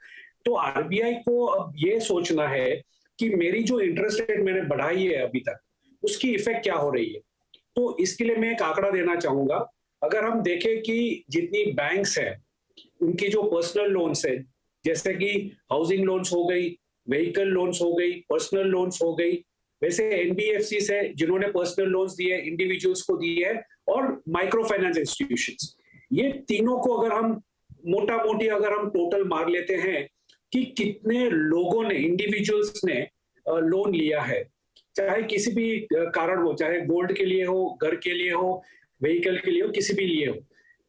तो आरबीआई को अब ये सोचना है कि मेरी जो इंटरेस्ट रेट मैंने बढ़ाई है अभी तक, उसकी इफेक्ट क्या हो रही है। तो इसके लिए मैं एक आंकड़ा देना चाहूंगा। अगर हम देखें कि जितनी बैंक्स है उनकी जो पर्सनल लोन्स है, जैसे कि हाउसिंग लोन्स हो गई, व्हीकल लोन्स हो गई, पर्सनल लोन्स हो गई, वैसे एनबीएफसी है जिन्होंने पर्सनल लोन्स दिए इंडिविजुअल्स को दिए है, और माइक्रो फाइनेंस इंस्टीट्यूशंस, ये तीनों को अगर हम मोटा मोटी अगर हम टोटल मार लेते हैं कि कितने लोगों ने, इंडिविजुअल्स ने लोन लिया है, चाहे किसी भी कारण हो, चाहे गोल्ड के लिए हो, घर के लिए हो, व्हीकल के लिए हो, किसी भी लिए हो,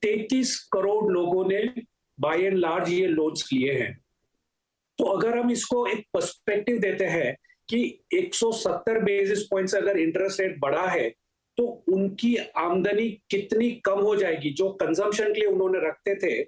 33 करोड़ लोगों ने बाय एंड लार्ज ये लोन्स लिए हैं। तो अगर हम इसको एक पर्सपेक्टिव देते हैं कि 170 बेसिस पॉइंट्स अगर इंटरेस्ट रेट बढ़ा है तो उनकी आमदनी कितनी कम हो जाएगी जो कंजम्पशन के लिए उन्होंने रखते थे।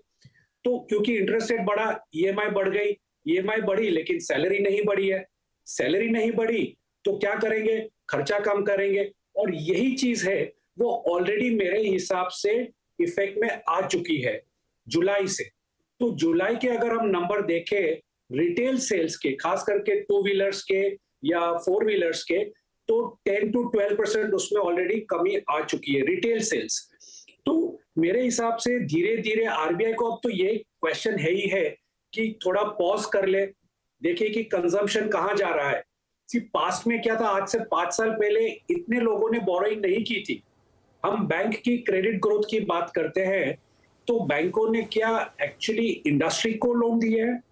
तो क्योंकि इंटरेस्ट रेट बढ़ा, ईएमआई बढ़ गई, ईएमआई बढ़ी लेकिन सैलरी नहीं बढ़ी है, सैलरी नहीं बढ़ी तो क्या करेंगे, खर्चा कम करेंगे, और यही चीज है वो ऑलरेडी मेरे हिसाब से इफेक्ट में आ चुकी है जुलाई से। तो जुलाई के अगर हम नंबर देखें रिटेल सेल्स के, खास करके 2 व्हीलर्स के या 4 व्हीलर्स के, तो 10 to 12% उसमें ऑलरेडी कमी आ चुकी है रिटेल सेल्स। तो मेरे हिसाब से धीरे धीरे आरबीआई को अब तो ये क्वेश्चन है ही है कि थोड़ा पॉज कर ले, देखिए कि कंजम्पशन कहाँ जा रहा है। पास्ट में क्या था, आज से 5 साल पहले इतने लोगों ने बोरोइंग नहीं की थी। हम बैंक की क्रेडिट ग्रोथ की बात करते हैं तो बैंकों ने क्या एक्चुअली इंडस्ट्री को लोन दिए हैं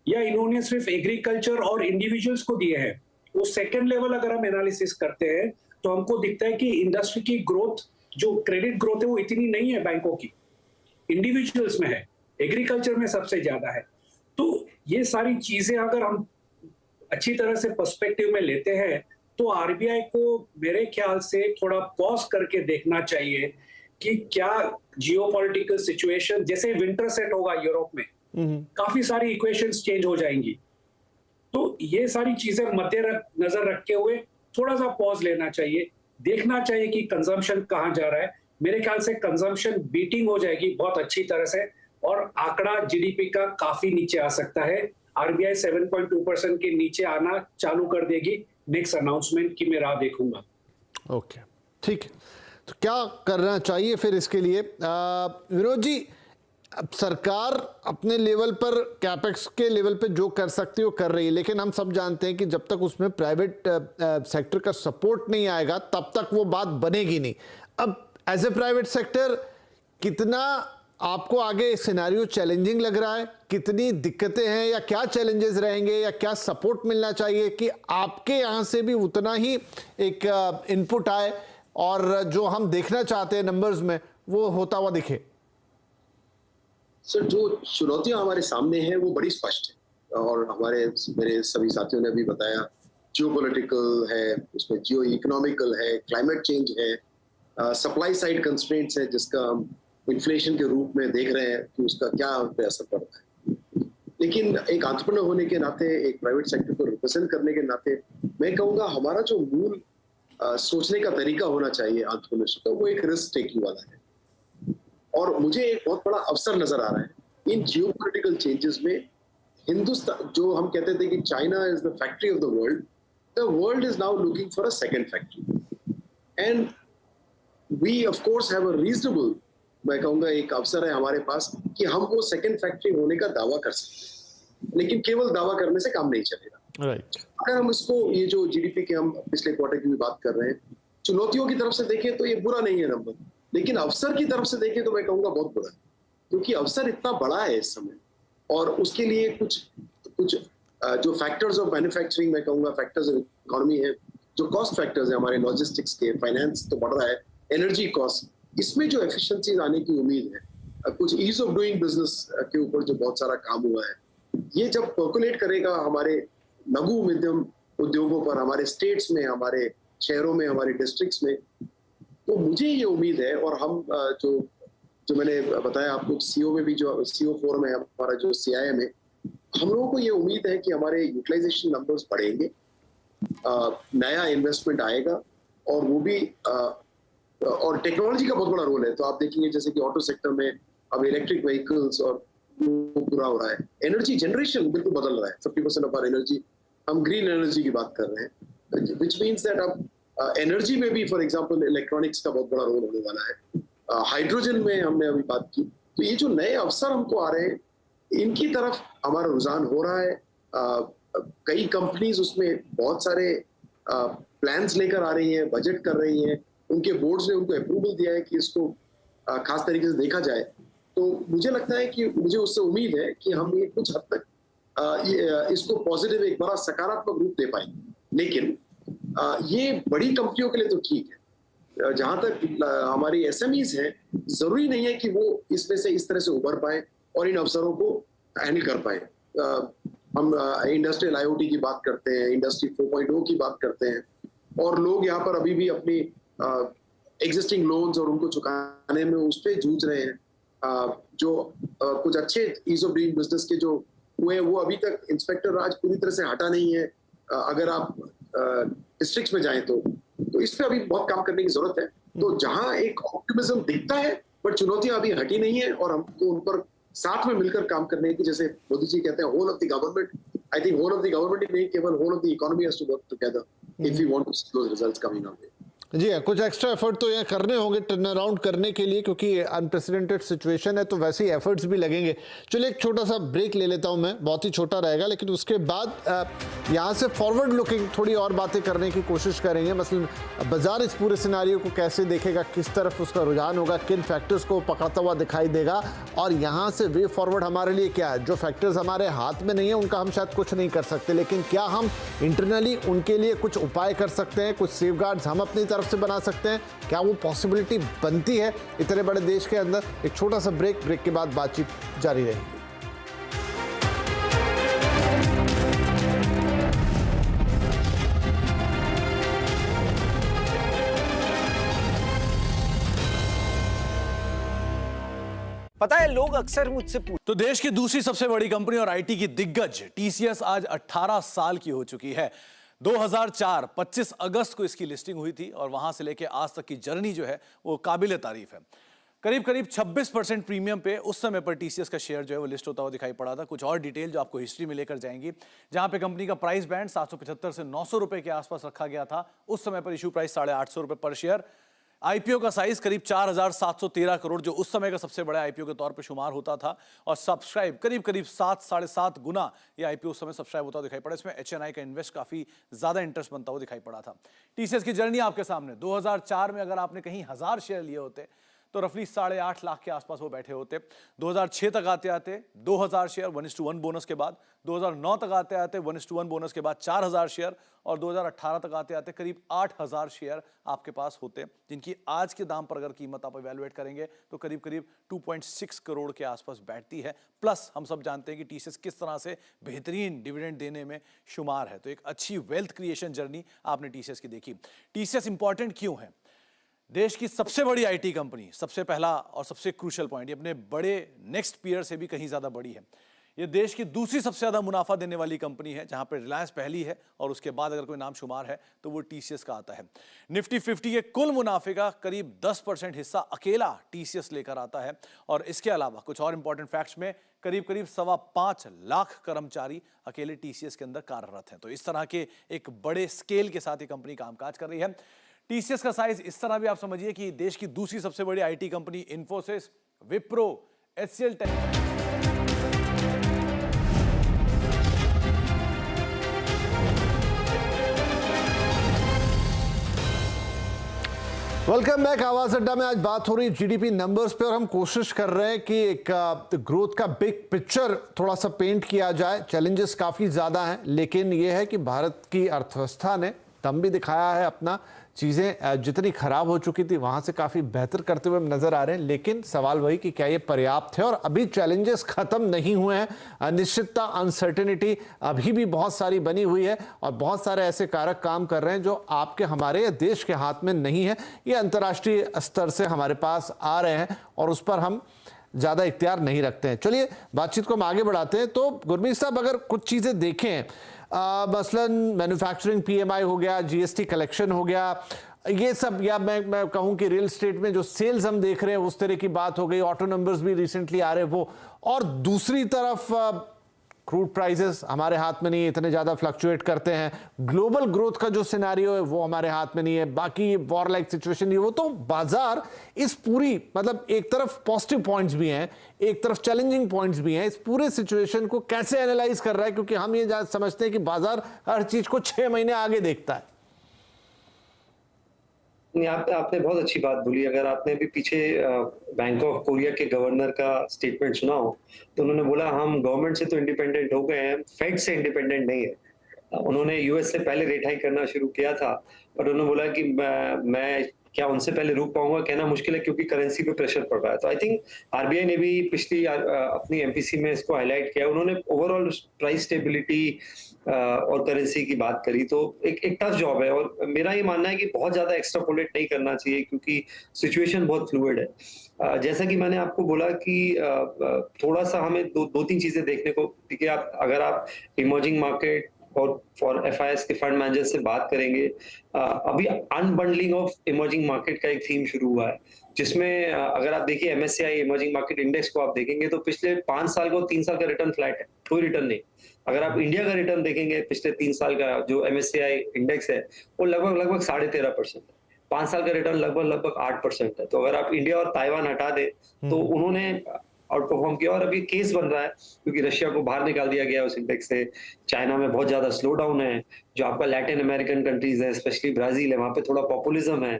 या इन्होंने सिर्फ एग्रीकल्चर और इंडिविजुअल्स को दिए हैं। वो सेकंड लेवल अगर हम एनालिसिस करते हैं तो हमको दिखता है कि इंडस्ट्री की ग्रोथ, जो क्रेडिट ग्रोथ है वो इतनी नहीं है बैंकों की, इंडिविजुअल्स में है, एग्रीकल्चर में सबसे ज्यादा है। तो ये सारी चीजें अगर हम अच्छी तरह से पर्सपेक्टिव में लेते हैं तो आरबीआई को मेरे ख्याल से थोड़ा पॉज करके देखना चाहिए कि क्या जियोपॉलिटिकल सिचुएशन, जैसे विंटर सेट होगा यूरोप में, काफी सारी इक्वेशंस चेंज हो जाएंगी। तो ये सारी चीजें मद्देनजर रखते हुए थोड़ा सा पॉज लेना चाहिए, देखना चाहिए कि कंजम्पशन कहाँ जा रहा है। मेरे ख्याल से कंजम्पशन बीटिंग हो जाएगी बहुत अच्छी तरह से और आंकड़ा जीडीपी का काफी नीचे आ सकता है। आरबीआई 7.2% के नीचे आना चालू कर देगी नेक्स्ट अनाउंसमेंट की मैं राह देखूंगा। ओके, ठीक है। तो क्या करना चाहिए फिर इसके लिए? विनोद जी, अब सरकार अपने लेवल पर कैपेक्स के लेवल पे जो कर सकती है वो कर रही है, लेकिन हम सब जानते हैं कि जब तक उसमें प्राइवेट सेक्टर का सपोर्ट नहीं आएगा तब तक वो बात बनेगी नहीं। अब एज ए प्राइवेट सेक्टर कितना आपको आगे सिनेरियो चैलेंजिंग लग रहा है, कितनी दिक्कतें हैं या क्या चैलेंजेस रहेंगे या क्या सपोर्ट मिलना चाहिए कि आपके यहाँ से भी उतना ही एक इनपुट आए और जो हम देखना चाहते हैं नंबर्स में वो होता हुआ दिखे? सर, जो चुनौतियां हमारे सामने हैं वो बड़ी स्पष्ट है और मेरे सभी साथियों ने भी बताया, जियोपॉलिटिकल है, उसमें जियो इकोनॉमिकल है, क्लाइमेट चेंज है, सप्लाई साइड कंस्ट्रेंट्स है जिसका हम इन्फ्लेशन के रूप में देख रहे हैं कि उसका क्या उन पे असर पड़ रहा है। लेकिन एक एंटरप्रेन्योर होने के नाते, एक प्राइवेट सेक्टर को रिप्रेजेंट करने के नाते, मैं कहूँगा हमारा जो मूल सोचने का तरीका होना चाहिए एंटरप्रेन्योरशिप का, वो एक रिस्क टेकिंग वाला है। और मुझे एक बहुत बड़ा अवसर नजर आ रहा है इन जियोपॉलिटिकल चेंजेस में। हिंदुस्तान, जो हम कहते थे कि China is the factory of the world is now looking for a second factory, and we of course have a reasonable, मैं कहूंगा एक अवसर है हमारे पास कि हम वो सेकंड फैक्ट्री होने का दावा कर सकते हैं। लेकिन केवल दावा करने से काम नहीं चलेगा। राइट। अगर हम इसको, ये जो जीडीपी के हम पिछले क्वार्टर की भी बात कर रहे हैं, चुनौतियों की तरफ से देखें तो ये बुरा नहीं है नंबर, लेकिन अवसर की तरफ से देखें तो मैं कहूंगा बहुत बुरा है, क्योंकि अवसर इतना बड़ा है इस समय और उसके लिए कुछ जो फैक्टर्स ऑफ मैन्युफैक्चरिंग, मैं कहूंगा फैक्टर्स ऑफ इकोनॉमी है, जो कॉस्ट फैक्टर्स है हमारे लॉजिस्टिक्स के, फाइनेंस तो बढ़ रहा है, एनर्जी कॉस्ट, इसमें जो एफिशिएंसीज आने की उम्मीद है, कुछ ईज ऑफ डूइंग बिजनेस के ऊपर जो बहुत सारा काम हुआ है, ये जब पर्कुलेट करेगा हमारे लघु मध्यम उद्योगों पर, हमारे स्टेट्स में, हमारे शहरों में, हमारे डिस्ट्रिक्ट्स में, तो मुझे ये उम्मीद है, और हम जो मैंने बताया आपको, सीओ में भी जो सीओ फोरम है हमारा, जो CII में, हम लोगों को ये उम्मीद है कि हमारे यूटिलाइजेशन नंबर्स बढ़ेंगे, नया इन्वेस्टमेंट आएगा, और वो भी और टेक्नोलॉजी का बहुत बड़ा रोल है। तो आप देखेंगे जैसे कि ऑटो सेक्टर में अब इलेक्ट्रिक व्हीकल्स और पूरा हो रहा है, एनर्जी जनरेशन बिल्कुल बदल रहा है। 50% ऑफ आवर एनर्जी, हम ग्रीन एनर्जी की बात कर रहे हैं, विच मीन्स दैट अब एनर्जी में भी फॉर एग्जांपल इलेक्ट्रॉनिक्स का बहुत बड़ा रोल होने वाला है। हाइड्रोजन में हमने अभी बात की। तो ये जो नए अवसर हमको आ रहे हैं, इनकी तरफ हमारा रुझान हो रहा है। कई कंपनीज उसमें बहुत सारे प्लान्स लेकर आ रही हैं, बजट कर रही हैं, उनके बोर्ड्स ने उनको अप्रूवल दिया है कि इसको खास तरीके से देखा जाए। तो मुझे लगता है कि मुझे उससे उम्मीद है कि हम ये कुछ हद तक इसको पॉजिटिव, एक बड़ा सकारात्मक रूप दे पाएंगे। लेकिन ये बड़ी कंपनियों के लिए तो ठीक है। जहां तक हमारी SMEs हैं, जरूरी नहीं है कि वो इसमें से इस तरह से उभर पाए और इन अवसरों को हैंडल कर पाए। हम इंडस्ट्रियल IoT की बात करते हैं, इंडस्ट्री 4.0 की बात करते हैं, और लोग यहाँ पर अभी भी अपनी एग्जिस्टिंग लोन्स और उनको चुकाने में उस पर जूझ रहे हैं। जो कुछ अच्छे ईज ऑफ डूइंग बिजनेस के जो हुए हैं, वो अभी तक इंस्पेक्टर राज पूरी तरह से हटा नहीं है। अगर आप डिस्ट्रिक्ट्स में जाएं तो इस पे अभी बहुत काम करने की जरूरत है। तो जहां एक ऑप्टिमिज्म दिखता है, बट चुनौतियां अभी हटी नहीं है, और हमको उन पर साथ में मिलकर काम करने की, जैसे मोदी जी कहते हैं, whole of the government, I think whole of the government ही नहीं, केवल whole of the economy has to work together if we want to see those results coming our way. जी हाँ, कुछ एक्स्ट्रा एफर्ट तो यहाँ करने होंगे टर्न अराउंड करने के लिए, क्योंकि अनप्रेसिडेंटेड सिचुएशन है, तो वैसे ही एफर्ट्स भी लगेंगे। चलिए एक छोटा सा ब्रेक ले लेता हूँ मैं, बहुत ही छोटा रहेगा, लेकिन उसके बाद यहाँ से फॉरवर्ड लुकिंग थोड़ी और बातें करने की कोशिश करेंगे। मसलन बाजार इस पूरे सिनारियो को कैसे देखेगा, किस तरफ उसका रुझान होगा, किन फैक्टर्स को पकड़ता हुआ दिखाई देगा, और यहाँ से वे फॉरवर्ड हमारे लिए क्या है। जो फैक्टर्स हमारे हाथ में नहीं है उनका हम शायद कुछ नहीं कर सकते, लेकिन क्या हम इंटरनली उनके लिए कुछ उपाय कर सकते हैं, कुछ सेफगार्ड्स हम अपनी तरफ से बना सकते हैं। क्या वो पॉसिबिलिटी बनती है इतने बड़े देश के अंदर? एक छोटा सा ब्रेक के बाद बातचीत जारी रहेगी। पता है, लोग अक्सर मुझसे पूछते, तो देश की दूसरी सबसे बड़ी कंपनी और IT की दिग्गज TCS आज 18 साल की हो चुकी है। 2004 25 अगस्त को इसकी लिस्टिंग हुई थी, और वहां से लेके आज तक की जर्नी जो है वो काबिल तारीफ है। करीब 26% प्रीमियम पे उस समय पर TCS का शेयर जो है वो लिस्ट होता हुआ दिखाई पड़ा था। कुछ और डिटेल जो आपको हिस्ट्री में लेकर जाएंगी, जहां पे कंपनी का प्राइस बैंड 775 से 900 रुपए के आसपास रखा गया था। उस समय पर इशू प्राइस 850 रुपए पर शेयर। IPO का साइज करीब 4713 करोड़, जो उस समय का सबसे बड़ा IPO के तौर पर शुमार होता था, और सब्सक्राइब करीब 7 साढ़े 7 गुना ये IPO उस समय सब्सक्राइब होता दिखाई पड़ा। इसमें HNI का इन्वेस्ट काफी ज्यादा इंटरेस्ट बनता हुआ दिखाई पड़ा था। TCS की जर्नी आपके सामने। 2004 में अगर आपने कहीं 1000 शेयर लिए होते तो रफली 8.5 लाख के आसपास वो बैठे होते। 2006 तक आते आते 2000 शेयर 1:1 बोनस के बाद, 2009 तक आते आते 1:1 बोनस के बाद 4000 शेयर, और 2018 तक आते आते करीब 8000 शेयर आपके पास होते, जिनकी आज के दाम पर अगर कीमत आप इवैल्यूएट करेंगे तो करीब 2.6 करोड़ के आसपास बैठती है। प्लस हम सब जानते हैं कि TCS किस तरह से बेहतरीन डिविडेंड देने में शुमार है। तो एक अच्छी वेल्थ क्रिएशन जर्नी आपने TCS की देखी। TCS इंपॉर्टेंट क्यों है? देश की सबसे बड़ी IT कंपनी, सबसे पहला और सबसे क्रूशियल पॉइंट, ये अपने बड़े नेक्स्ट पीयर से भी कहीं ज्यादा बड़ी है। ये देश की दूसरी सबसे ज्यादा मुनाफा देने वाली कंपनी है, जहां पे रिलायंस पहली है, और उसके बाद अगर कोई नाम शुमार है तो वो TCS का आता है। निफ्टी 50 के कुल मुनाफे का करीब 10% हिस्सा अकेला TCS लेकर आता है, और इसके अलावा कुछ और इंपॉर्टेंट फैक्ट्स में करीब 5.25 लाख कर्मचारी अकेले TCS के अंदर कार्यरत हैं। तो इस तरह के एक बड़े स्केल के साथ ये कंपनी कामकाज कर रही है। TCS का साइज इस तरह भी आप समझिए कि देश की दूसरी सबसे बड़ी IT company Infosys, Wipro, HCL tech. Welcome back. Awaaz Adda में आज बात हो रही है GDP नंबर्स पे, और हम कोशिश कर रहे हैं कि एक ग्रोथ का बिग पिक्चर थोड़ा सा पेंट किया जाए। चैलेंजेस काफी ज्यादा हैं, लेकिन यह है कि भारत की अर्थव्यवस्था ने दम भी दिखाया है अपना, चीज़ें जितनी खराब हो चुकी थी वहाँ से काफ़ी बेहतर करते हुए नज़र आ रहे हैं। लेकिन सवाल वही कि क्या ये पर्याप्त है, और अभी चैलेंजेस ख़त्म नहीं हुए हैं। अनिश्चितता, अनसर्टेनिटी अभी भी बहुत सारी बनी हुई है, और बहुत सारे ऐसे कारक काम कर रहे हैं जो आपके, हमारे या देश के हाथ में नहीं है। ये अंतर्राष्ट्रीय स्तर से हमारे पास आ रहे हैं और उस पर हम ज़्यादा इख्तियार नहीं रखते हैं। चलिए बातचीत को हम आगे बढ़ाते हैं। तो गुरमीत साहब, अगर कुछ चीज़ें देखें, मसलन मैन्युफैक्चरिंग PMI हो गया, GST कलेक्शन हो गया, ये सब, या मैं कहूँ कि रियल एस्टेट में जो सेल्स हम देख रहे हैं उस तरह की बात हो गई, ऑटो नंबर्स भी रिसेंटली आ रहे हैं वो, और दूसरी तरफ क्रूड प्राइसेस हमारे हाथ में नहीं है, इतने ज़्यादा फ्लक्चुएट करते हैं। ग्लोबल ग्रोथ का जो सिनेरियो है वो हमारे हाथ में नहीं है, बाकी वॉर लाइक सिचुएशन नहीं, वो तो बाजार इस पूरी, मतलब एक तरफ पॉजिटिव पॉइंट्स भी हैं, एक तरफ चैलेंजिंग पॉइंट्स भी हैं, इस पूरे सिचुएशन को कैसे एनालाइज कर रहा है? क्योंकि हम ये समझते हैं कि बाजार हर चीज़ को 6 महीने आगे देखता है। आपने बहुत अच्छी बात बोली। अगर आपने भी पीछे बैंक ऑफ कोरिया के गवर्नर का स्टेटमेंट सुना हो, तो उन्होंने बोला हम गवर्नमेंट से तो इंडिपेंडेंट हो गए हैं, फेड से इंडिपेंडेंट नहीं है। उन्होंने यूएस से पहले रेट हाइक करना शुरू किया था, और उन्होंने बोला कि मैं क्या उनसे पहले रुक पाऊंगा, कहना मुश्किल है क्योंकि करेंसी पे प्रेशर पड़ रहा है। तो आई थिंक आरबीआई ने भी पिछली अपनी एमपीसी में इसको हाईलाइट किया। उन्होंने ओवरऑल प्राइस स्टेबिलिटी और करेंसी की बात करी। तो एक टफ जॉब है, और मेरा ये मानना है कि बहुत ज्यादा एक्स्ट्रापोलेट नहीं करना चाहिए क्योंकि सिचुएशन बहुत फ्लूइड है। जैसा कि मैंने आपको बोला कि थोड़ा सा हमें दो तीन चीजें देखने को, ठीक है, अगर आप इमर्जिंग मार्केट और फॉर एफआईएस के फंड मैनेजर से बात करेंगे, अभी अनबंडलिंग ऑफ इमर्जिंग मार्केट का एक थीम शुरू हुआ है, जिसमें अगर आप देखिए MSCI इमर्जिंग मार्केट इंडेक्स को आप देखेंगे तो पिछले 5 साल को 3 साल का रिटर्न फ्लैट है, कोई रिटर्न नहीं। अगर आप इंडिया का रिटर्न देखेंगे पिछले 3 साल का जो MSCI इंडेक्स है वो लगभग 13.5% है। 5 साल का रिटर्न लगभग 8% है। तो अगर आप इंडिया और ताइवान हटा दें तो उन्होंने आउट परफॉर्म किया, और अभी केस बन रहा है क्योंकि रशिया को बाहर निकाल दिया गया उस इंडेक्स से। चाइना में बहुत ज्यादा स्लो डाउन है, जो आपका लैटिन अमेरिकन कंट्रीज है, स्पेशली ब्राजील है, वहां पे थोड़ा पॉपुलिज्म है।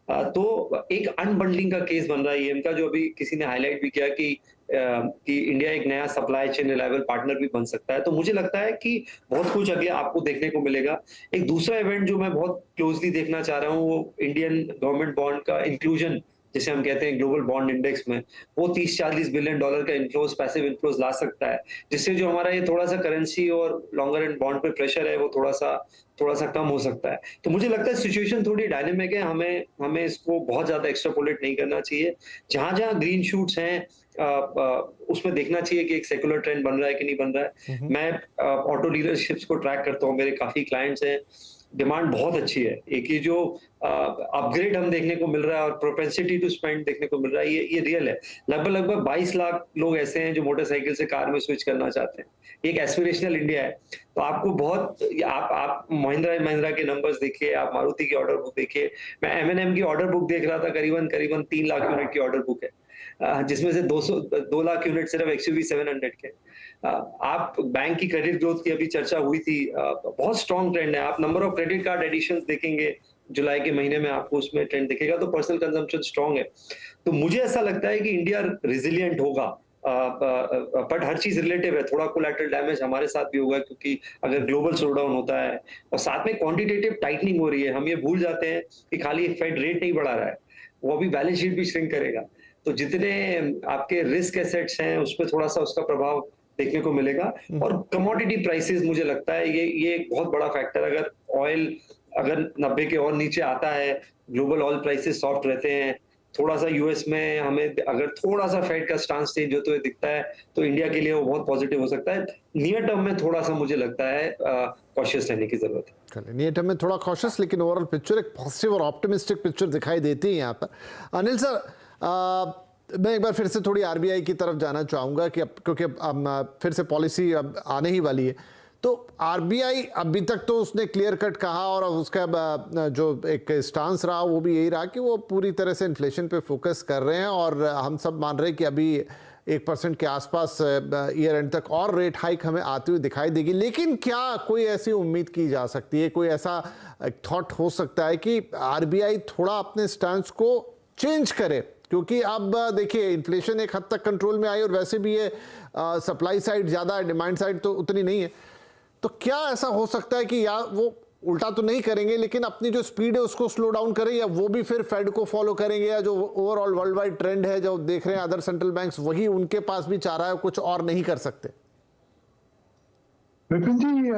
तो एक अनबंडलिंग का केस बन रहा है EM का, जो अभी किसी ने हाईलाइट भी किया कि इंडिया एक नया सप्लाई चेन रिलायबल पार्टनर भी बन सकता है। तो मुझे लगता है कि बहुत कुछ अगले आपको देखने को मिलेगा। एक दूसरा इवेंट जो मैं बहुत क्लोजली देखना चाह रहा हूँ वो इंडियन गवर्नमेंट बॉन्ड का इंक्लूजन, जिसे हम कहते हैं ग्लोबल बॉन्ड इंडेक्स में, वो 30-40 बिलियन डॉलर का इनफ्लोज, पैसिव इनफ्लोज ला सकता है, जिससे जो हमारा ये थोड़ा सा करेंसी और लॉन्गर एंड बॉन्ड पे प्रेशर है वो थोड़ा सा कम हो सकता है। तो मुझे लगता है सिचुएशन थोड़ी डायनेमिक है, हमें इसको बहुत ज्यादा एक्स्ट्रापोलेट नहीं करना चाहिए। जहां ग्रीन शूट्स हैं उसमें देखना चाहिए कि एक सेकुलर ट्रेंड बन रहा है कि नहीं बन रहा है। मैं ऑटो डीलरशिप्स को ट्रैक करता हूँ, मेरे काफी क्लाइंट्स हैं, डिमांड बहुत अच्छी है। एक ये जो अपग्रेड हम देखने को मिल रहा है और प्रोपेंसिटी टू स्पेंड देखने को मिल रहा है, ये रियल है। लगभग 22 लाख लोग ऐसे हैं जो मोटरसाइकिल से कार में स्विच करना चाहते हैं। एक एस्पिरेशनल इंडिया है। तो आपको बहुत, आप महिंद्रा के नंबर्स देखिए, आप मारुति की ऑर्डर बुक देखिए। मैं M&M की ऑर्डर बुक देख रहा था, करीबन 3 लाख यूनिट की ऑर्डर बुक है, जिसमें से 2 लाख यूनिट सिर्फ XUV 700 के। आप बैंक की क्रेडिट ग्रोथ की अभी चर्चा हुई थी, बहुत स्ट्रॉन्ग ट्रेंड है। आप number of credit card additions देखेंगे जुलाई के महीने में, आपको उसमें ट्रेंड दिखेगा। तो पर्सनल कंजम्पशन स्ट्रॉन्ग है। तो मुझे ऐसा लगता है कि इंडिया रिजिलियंट होगा, बट हर चीज रिलेटिव है। थोड़ा कोलैटरल डैमेज हमारे साथ भी होगा क्योंकि अगर ग्लोबल स्लोडाउन होता है और साथ में क्वांटिटेटिव टाइटनिंग हो रही है, हम ये भूल जाते हैं कि खाली फेड रेट नहीं बढ़ा रहा है, वो अभी बैलेंस शीट भी श्रिंक करेगा। तो जितने आपके रिस्क एसेट्स हैं उस पर थोड़ा सा उसका प्रभाव देखने को मिलेगा। और कमोडिटी प्राइसेस, मुझे लगता है ये एक बहुत बड़ा फैक्टर। अगर ऑयल 90 के और नीचे आता है, ग्लोबल ऑयल प्राइसेस सॉफ्ट रहते हैं, थोड़ा सा यूएस में हमें अगर थोड़ा सा फेड का स्टांस चेंज होते हुए दिखता है तो इंडिया के लिए वो बहुत पॉजिटिव हो सकता है। नियर टर्म में थोड़ा सा मुझे लगता है कॉशियस रहने की जरूरत है। नियर टर्म में थोड़ा कॉशियस, लेकिन ओवरऑल पिक्चर एक पॉजिटिव और ऑप्टिमिस्टिक पिक्चर दिखाई देती है यहाँ पर। अनिल सर, मैं एक बार फिर से थोड़ी आरबीआई की तरफ जाना चाहूँगा कि क्योंकि अब फिर से पॉलिसी अब आने ही वाली है। तो आरबीआई अभी तक तो उसने क्लियर कट कहा, और उसका जो एक स्टांस रहा वो भी यही रहा कि वो पूरी तरह से इन्फ्लेशन पे फोकस कर रहे हैं, और हम सब मान रहे हैं कि अभी 1% के आसपास ईयर एंड तक और रेट हाइक हमें आती हुई दिखाई देगी। लेकिन क्या कोई ऐसी उम्मीद की जा सकती है, कोई ऐसा थॉट हो सकता है कि आरबीआई थोड़ा अपने स्टांस को चेंज करे? क्योंकि अब देखिए इन्फ्लेशन एक हद तक कंट्रोल में आई, और वैसे भी ये सप्लाई साइड ज़्यादा है, डिमांड साइड तो उतनी नहीं है। तो क्या ऐसा हो सकता है कि या वो उल्टा तो नहीं करेंगे, लेकिन अपनी जो स्पीड है उसको स्लो डाउन करें, या वो भी फिर फेड को फॉलो करेंगे, या जो ओवरऑल वर्ल्ड वाइड ट्रेंड है जो देख रहे हैं अदर सेंट्रल बैंक्स वही उनके पास भी चाह रहा है, कुछ और नहीं कर सकते? विपिन जी,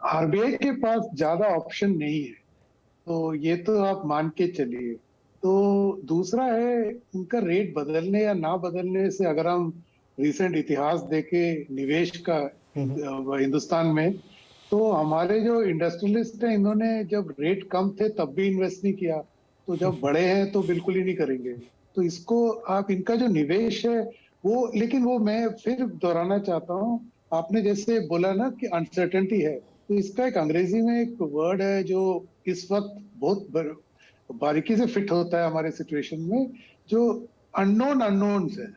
आरबीआई के पास ज्यादा ऑप्शन नहीं है, तो ये तो आप मान के चलिए। तो दूसरा है, उनका रेट बदलने या ना बदलने से अगर हम रिसेंट इतिहास देखे निवेश का हिंदुस्तान में, तो हमारे जो इंडस्ट्रियलिस्ट हैं इन्होंने जब रेट कम थे तब भी इन्वेस्ट नहीं किया, तो जब बढ़े हैं तो बिल्कुल ही नहीं करेंगे। तो इसको आप, इनका जो निवेश है वो, लेकिन वो मैं फिर दोहराना चाहता हूँ, आपने जैसे बोला ना कि अनसर्टेनिटी है, तो इसका एक अंग्रेजी में एक वर्ड है जो इस वक्त बहुत बारीकी से फिट होता है हमारे सिचुएशन में, जो अननोन्स है।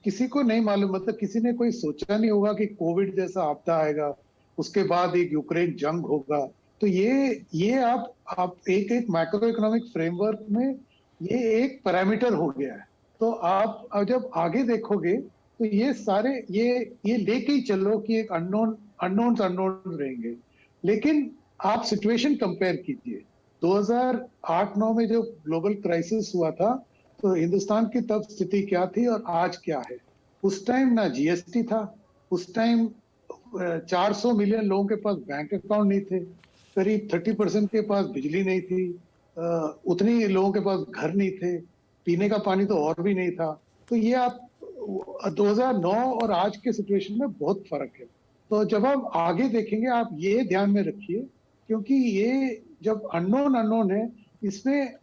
किसी को नहीं मालूम, मतलब किसी ने कोई सोचा नहीं होगा कि कोविड जैसा आपदा आएगा, उसके बाद एक यूक्रेन जंग होगा। तो ये आप एक मैक्रो इकोनॉमिक फ्रेमवर्क में ये एक पैरामीटर हो गया है। तो आप जब आगे देखोगे तो ये सारे ये लेके ही चलो कि एक अननोन रहेंगे। लेकिन आप सिचुएशन कंपेयर कीजिए, 2008-9 में जो ग्लोबल क्राइसिस हुआ था, तो हिंदुस्तान की तब स्थिति क्या थी और आज क्या है। उस टाइम ना जीएसटी था, उस टाइम 400 मिलियन लोगों के पास बैंक अकाउंट नहीं थे, करीब 30% के पास बिजली नहीं थी, उतनी लोगों के पास घर नहीं थे, पीने का पानी तो और भी नहीं था। तो ये आप 2009 और आज के सिचुएशन में बहुत फर्क है। तो जब आप आगे देखेंगे आप ये ध्यान में रखिए, क्योंकि ये जब अननोन है, इसमें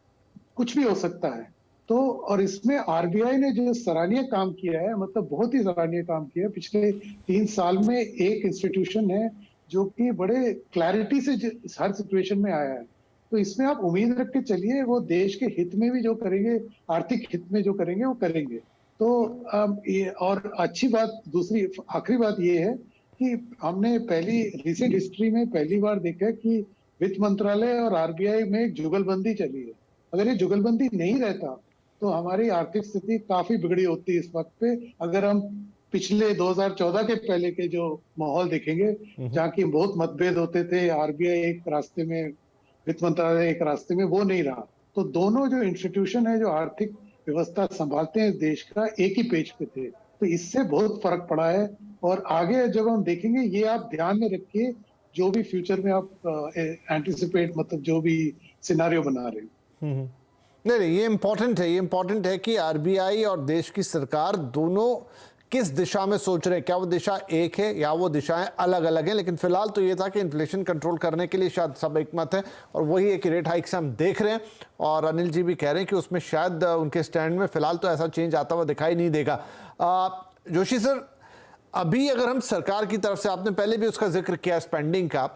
कुछ भी हो सकता है। तो और इसमें आरबीआई ने जो सराहनीय काम किया है, मतलब बहुत ही सराहनीय काम किया है, पिछले 3 साल में एक इंस्टीट्यूशन है जो कि बड़े क्लैरिटी से हर सिचुएशन में आया है। तो इसमें आप उम्मीद रख के चलिए, वो देश के हित में भी जो करेंगे, आर्थिक हित में जो करेंगे वो करेंगे। तो ये, और अच्छी बात, दूसरी आखिरी बात ये है कि हमने रिसेंट हिस्ट्री में पहली बार देखा कि वित्त मंत्रालय और आरबीआई में एक जुगलबंदी चली है। अगर ये जुगलबंदी नहीं रहता तो हमारी आर्थिक स्थिति काफी बिगड़ी होती इस वक्त पे। अगर हम पिछले 2014 के पहले के जो माहौल देखेंगे, जहाँ की बहुत मतभेद होते थे, आरबीआई एक रास्ते में, वित्त मंत्रालय एक रास्ते में, वो नहीं रहा। तो दोनों जो इंस्टीट्यूशन है जो आर्थिक व्यवस्था संभालते हैं देश का, एक ही पेज पे थे। तो इससे बहुत फर्क पड़ा है। और आगे जब हम देखेंगे, ये आप ध्यान में रखिए, जो भी फ्यूचर में आप एंटिसिपेट, मतलब जो भी सिनारियो बना रहे हैं। नहीं, ये इम्पोर्टेंट है कि आरबीआई और देश की सरकार दोनों किस दिशा में सोच रहे हैं। क्या वो दिशा एक है या वो दिशाएं अलग अलग हैं? लेकिन फिलहाल तो ये था कि इन्फ्लेशन कंट्रोल करने के लिए शायद सब एक मत है, और वही एक रेट हाइक से हम देख रहे हैं। और अनिल जी भी कह रहे हैं कि उसमें शायद उनके स्टैंड में फिलहाल तो ऐसा चेंज आता हुआ दिखाई नहीं देगा। जोशी सर, अभी अगर हम सरकार की तरफ से, आपने पहले भी उसका जिक्र किया स्पेंडिंग का,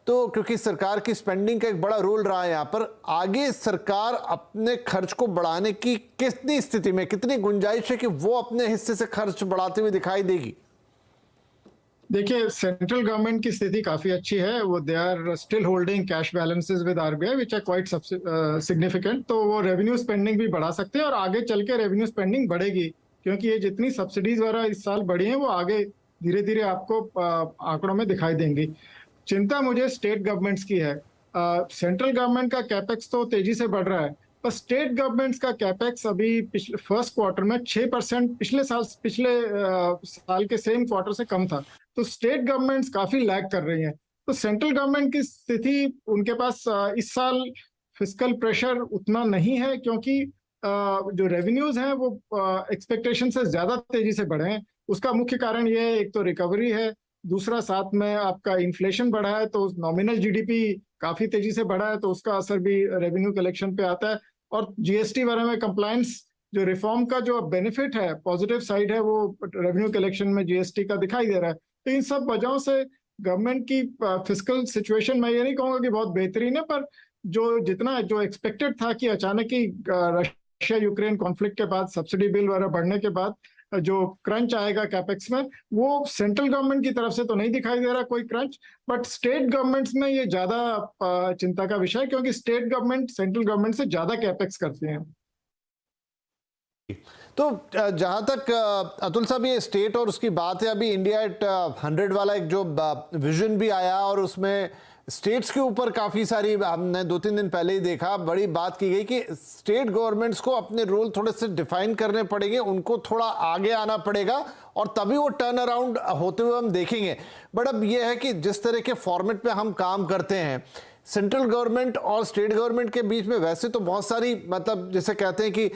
तो क्योंकि सरकार की स्पेंडिंग का एक बड़ा रोल रहा है यहाँ पर, आगे सरकार अपने खर्च को बढ़ाने की कितनी स्थिति में, कितनी गुंजाइश है कि वो अपने हिस्से से खर्च बढ़ाते हुए दिखाई देगी? देखिए, सेंट्रल गवर्नमेंट की स्थिति काफी अच्छी है। वो they are still holding cash balances with RBI which are quite significant. तो वो रेवेन्यू स्पेंडिंग भी बढ़ा सकते हैं और आगे चल के रेवेन्यू स्पेंडिंग बढ़ेगी, क्योंकि ये जितनी सब्सिडीज वगैरह इस साल बढ़ी हैं वो आगे धीरे धीरे आपको आंकड़ों में दिखाई देंगी। चिंता मुझे स्टेट गवर्नमेंट्स की है। सेंट्रल गवर्नमेंट का कैपेक्स तो तेजी से बढ़ रहा है, पर स्टेट गवर्नमेंट्स का कैपेक्स अभी पिछले फर्स्ट क्वार्टर में 6% पिछले साल के सेम क्वार्टर से कम था। तो स्टेट गवर्नमेंट्स काफी लैग कर रही हैं। तो सेंट्रल गवर्नमेंट की स्थिति, उनके पास इस साल फिस्कल प्रेशर उतना नहीं है, क्योंकि जो रेवेन्यूज हैं वो एक्सपेक्टेशन से ज्यादा तेजी से बढ़े हैं। उसका मुख्य कारण ये है, एक तो रिकवरी है, दूसरा साथ में आपका इन्फ्लेशन बढ़ा है, तो नॉमिनल जीडीपी काफी तेजी से बढ़ा है, तो उसका असर भी रेवेन्यू कलेक्शन पे आता है। और जीएसटी वगैरह में कंप्लायंस, जो रिफॉर्म का जो बेनिफिट है, पॉजिटिव साइड है, वो रेवेन्यू कलेक्शन में जीएसटी का दिखाई दे रहा है। तो इन सब वजहों से गवर्नमेंट की फिस्कल सिचुएशन, मैं ये नहीं कहूँगा कि बहुत बेहतरीन है, पर जो एक्सपेक्टेड था कि अचानक ही रशिया यूक्रेन कॉन्फ्लिक्ट के बाद, सब्सिडी बिल वगैरह बढ़ने के बाद जो क्रंच आएगा कैपेक्स में, वो सेंट्रल गवर्नमेंट की तरफ से तो नहीं दिखाई दे रहा कोई क्रंच, बट स्टेट गवर्नमेंट्स में ये ज्यादा चिंता का विषय है, क्योंकि स्टेट गवर्नमेंट सेंट्रल गवर्नमेंट से ज्यादा कैपेक्स करते हैं। तो जहां तक अतुल साहब ये स्टेट और उसकी बात है, अभी इंडिया एट 100 वाला एक जो विजन भी आया और उसमें स्टेट्स के ऊपर काफ़ी सारी, हमने 2-3 दिन पहले ही देखा, बड़ी बात की गई कि स्टेट गवर्नमेंट्स को अपने रूल थोड़े से डिफाइन करने पड़ेंगे, उनको थोड़ा आगे आना पड़ेगा और तभी वो टर्न अराउंड होते हुए हम देखेंगे। बट अब ये है कि जिस तरह के फॉर्मेट पे हम काम करते हैं, सेंट्रल गवर्नमेंट और स्टेट गवर्नमेंट के बीच में वैसे तो बहुत सारी, मतलब जैसे कहते हैं कि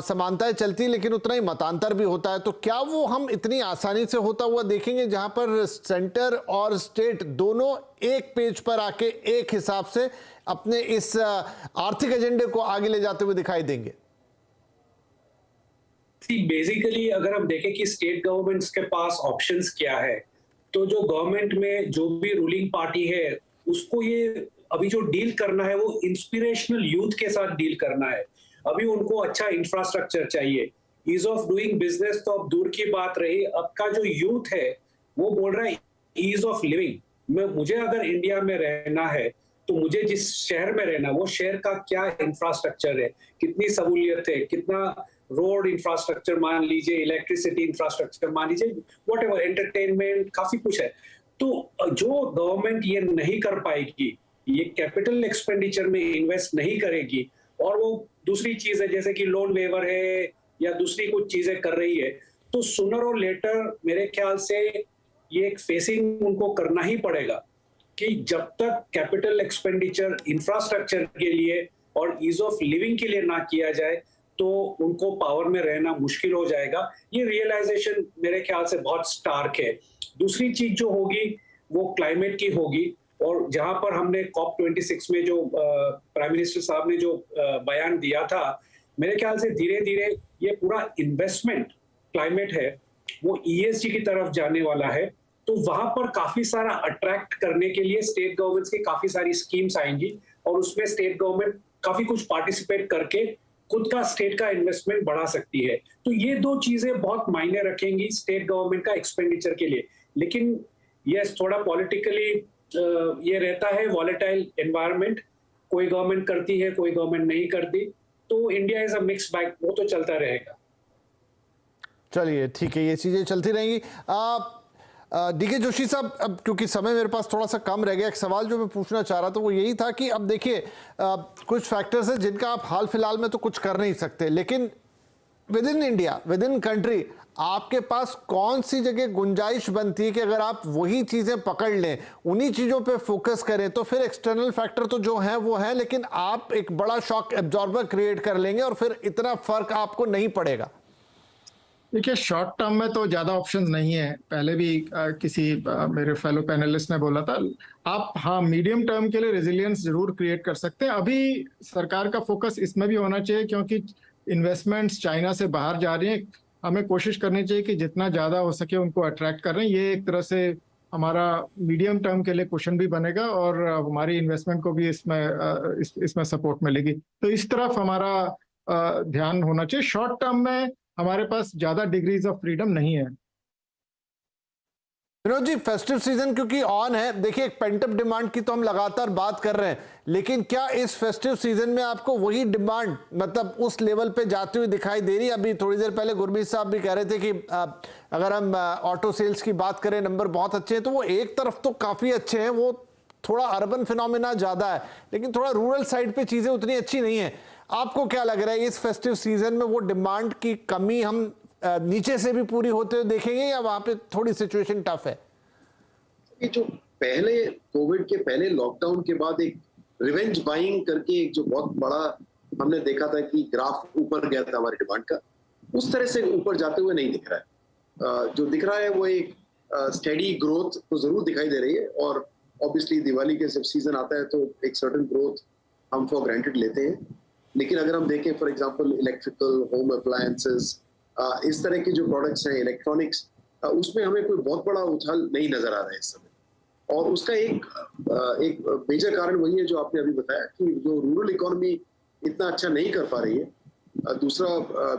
समानताएं चलती हैं, लेकिन उतना ही मतांतर भी होता है। तो क्या वो हम इतनी आसानी से होता हुआ देखेंगे जहां पर सेंटर और स्टेट दोनों एक पेज पर आके एक हिसाब से अपने इस आर्थिक एजेंडे को आगे ले जाते हुए दिखाई देंगे? बेसिकली अगर हम देखें कि स्टेट गवर्नमेंट्स के पास ऑप्शंस क्या है, तो जो गवर्नमेंट में जो भी रूलिंग पार्टी है उसको ये अभी जो डील करना है वो इंस्पिरेशनल यूथ के साथ डील करना है। अभी उनको अच्छा इंफ्रास्ट्रक्चर चाहिए, ईज ऑफ डूइंग बिजनेस तो अब दूर की बात रही, अब का जो यूथ है वो बोल रहा है ईज ऑफ लिविंग। मुझे अगर इंडिया में रहना है तो मुझे जिस शहर में रहना, वो शहर का क्या इंफ्रास्ट्रक्चर है, कितनी सहूलियत है, कितना रोड इंफ्रास्ट्रक्चर मान लीजिए, इलेक्ट्रिसिटी इंफ्रास्ट्रक्चर मान लीजिए, व्हाटएवर, एंटरटेनमेंट, काफी कुछ है। तो जो गवर्नमेंट ये नहीं कर पाएगी, ये कैपिटल एक्सपेंडिचर में इन्वेस्ट नहीं करेगी, और वो दूसरी चीज है जैसे कि लोन वेवर है या दूसरी कुछ चीजें कर रही है, तो सुनर और लेटर मेरे ख्याल से ये एक फेसिंग उनको करना ही पड़ेगा कि जब तक कैपिटल एक्सपेंडिचर इंफ्रास्ट्रक्चर के लिए और ईज ऑफ लिविंग के लिए ना किया जाए तो उनको पावर में रहना मुश्किल हो जाएगा। ये रियलाइजेशन मेरे ख्याल से बहुत स्टार्क है। दूसरी चीज जो होगी वो क्लाइमेट की होगी, और जहां पर हमने COP26 में जो प्राइम मिनिस्टर साहब ने जो बयान दिया था, मेरे ख्याल से धीरे धीरे ये पूरा इन्वेस्टमेंट क्लाइमेट है वो ESG की तरफ जाने वाला है। तो वहां पर काफी सारा अट्रैक्ट करने के लिए स्टेट गवर्नमेंट्स की काफी सारी स्कीम्स आएंगी, और उसमें स्टेट गवर्नमेंट काफी कुछ पार्टिसिपेट करके खुद का स्टेट का इन्वेस्टमेंट बढ़ा सकती है। तो ये दो चीजें बहुत मायने रखेंगी स्टेट गवर्नमेंट का एक्सपेंडिचर के लिए। लेकिन यस, थोड़ा पॉलिटिकली ये रहता है वॉलेटाइल एनवायरनमेंट, कोई गवर्नमेंट करती है, कोई गवर्नमेंट नहीं करती, तो India is a mix bag, वो तो चलता रहेगा। चलिए ठीक है, ये चीजें चलती रहेंगी। डीके जोशी साहब, अब क्योंकि समय मेरे पास थोड़ा सा कम रह गया, एक सवाल जो मैं पूछना चाह रहा था वो यही था कि अब देखिए कुछ फैक्टर्स हैं जिनका आप हाल फिलहाल में तो कुछ कर नहीं सकते, लेकिन with in India, with in country, आपके पास कौन सी जगह गुंजाइश बनती है कि अगर आप वही चीजें पकड़ लें, उन्हीं चीजों पे फोकस करें, तो फिर एक्सटर्नल फैक्टर तो जो है वो है, लेकिन आप एक बड़ा शॉक एब्जॉर्बर क्रिएट कर लेंगे और फिर इतना फर्क आपको नहीं पड़ेगा? देखिए, शॉर्ट टर्म में तो ज्यादा ऑप्शंस नहीं है। पहले भी किसी मेरे फेलो पैनलिस्ट ने बोला था, आप हाँ मीडियम टर्म के लिए रेजिलियंस जरूर क्रिएट कर सकते हैं। अभी सरकार का फोकस इसमें भी होना चाहिए क्योंकि इन्वेस्टमेंट्स चाइना से बाहर जा रही हैं। हमें कोशिश करनी चाहिए कि जितना ज्यादा हो सके उनको अट्रैक्ट कर रहे हैं। ये एक तरह से हमारा मीडियम टर्म के लिए क्वेश्चन भी बनेगा और हमारी इन्वेस्टमेंट को भी इसमें सपोर्ट मिलेगी। तो इस तरफ हमारा ध्यान होना चाहिए। शॉर्ट टर्म में हमारे पास ज्यादा डिग्रीज ऑफ फ्रीडम नहीं है। विनोद जी, फेस्टिव सीजन क्योंकि ऑन है, देखिए एक पेंटअप डिमांड की तो हम लगातार बात कर रहे हैं, लेकिन क्या इस फेस्टिव सीजन में आपको वही डिमांड मतलब उस लेवल पे जाती हुई दिखाई दे रही है? अभी थोड़ी देर पहले गुरमीत साहब भी कह रहे थे कि अगर हम ऑटो सेल्स की बात करें, नंबर बहुत अच्छे हैं, तो वो एक तरफ तो काफी अच्छे हैं, वो थोड़ा अर्बन फिनोमिना ज्यादा है, लेकिन थोड़ा रूरल साइड पे चीजें उतनी अच्छी नहीं है। आपको क्या लग रहा है, इस फेस्टिव सीजन में वो डिमांड की कमी हम नीचे से भी पूरी होते हुए देखेंगे या वहां पे थोड़ी सिचुएशन टफ है? ये जो पहले कोविड के पहले लॉकडाउन के बाद एक रिवेंज बाइंग करके एक जो बहुत बड़ा हमने देखा था कि ग्राफ ऊपर गया था हमारी डिमांड का, उस तरह से ऊपर जाते हुए नहीं दिख रहा है। जो दिख रहा है वो एक स्टेडी ग्रोथ तो जरूर दिखाई दे रही है, और ऑब्वियसली दिवाली के जब सीजन आता है तो एक सर्टेन ग्रोथ हम फॉर ग्रांटेड लेते हैं। लेकिन अगर हम देखें for example electrical, home appliances, इस तरह के जो प्रोडक्ट्स हैं, इलेक्ट्रॉनिक्स, उसमें हमें कोई बहुत बड़ा उछाल नहीं नजर आ रहा है इस समय। और उसका एक मेजर कारण वही है जो आपने अभी बताया कि जो रूरल इकोनॉमी इतना अच्छा नहीं कर पा रही है। दूसरा,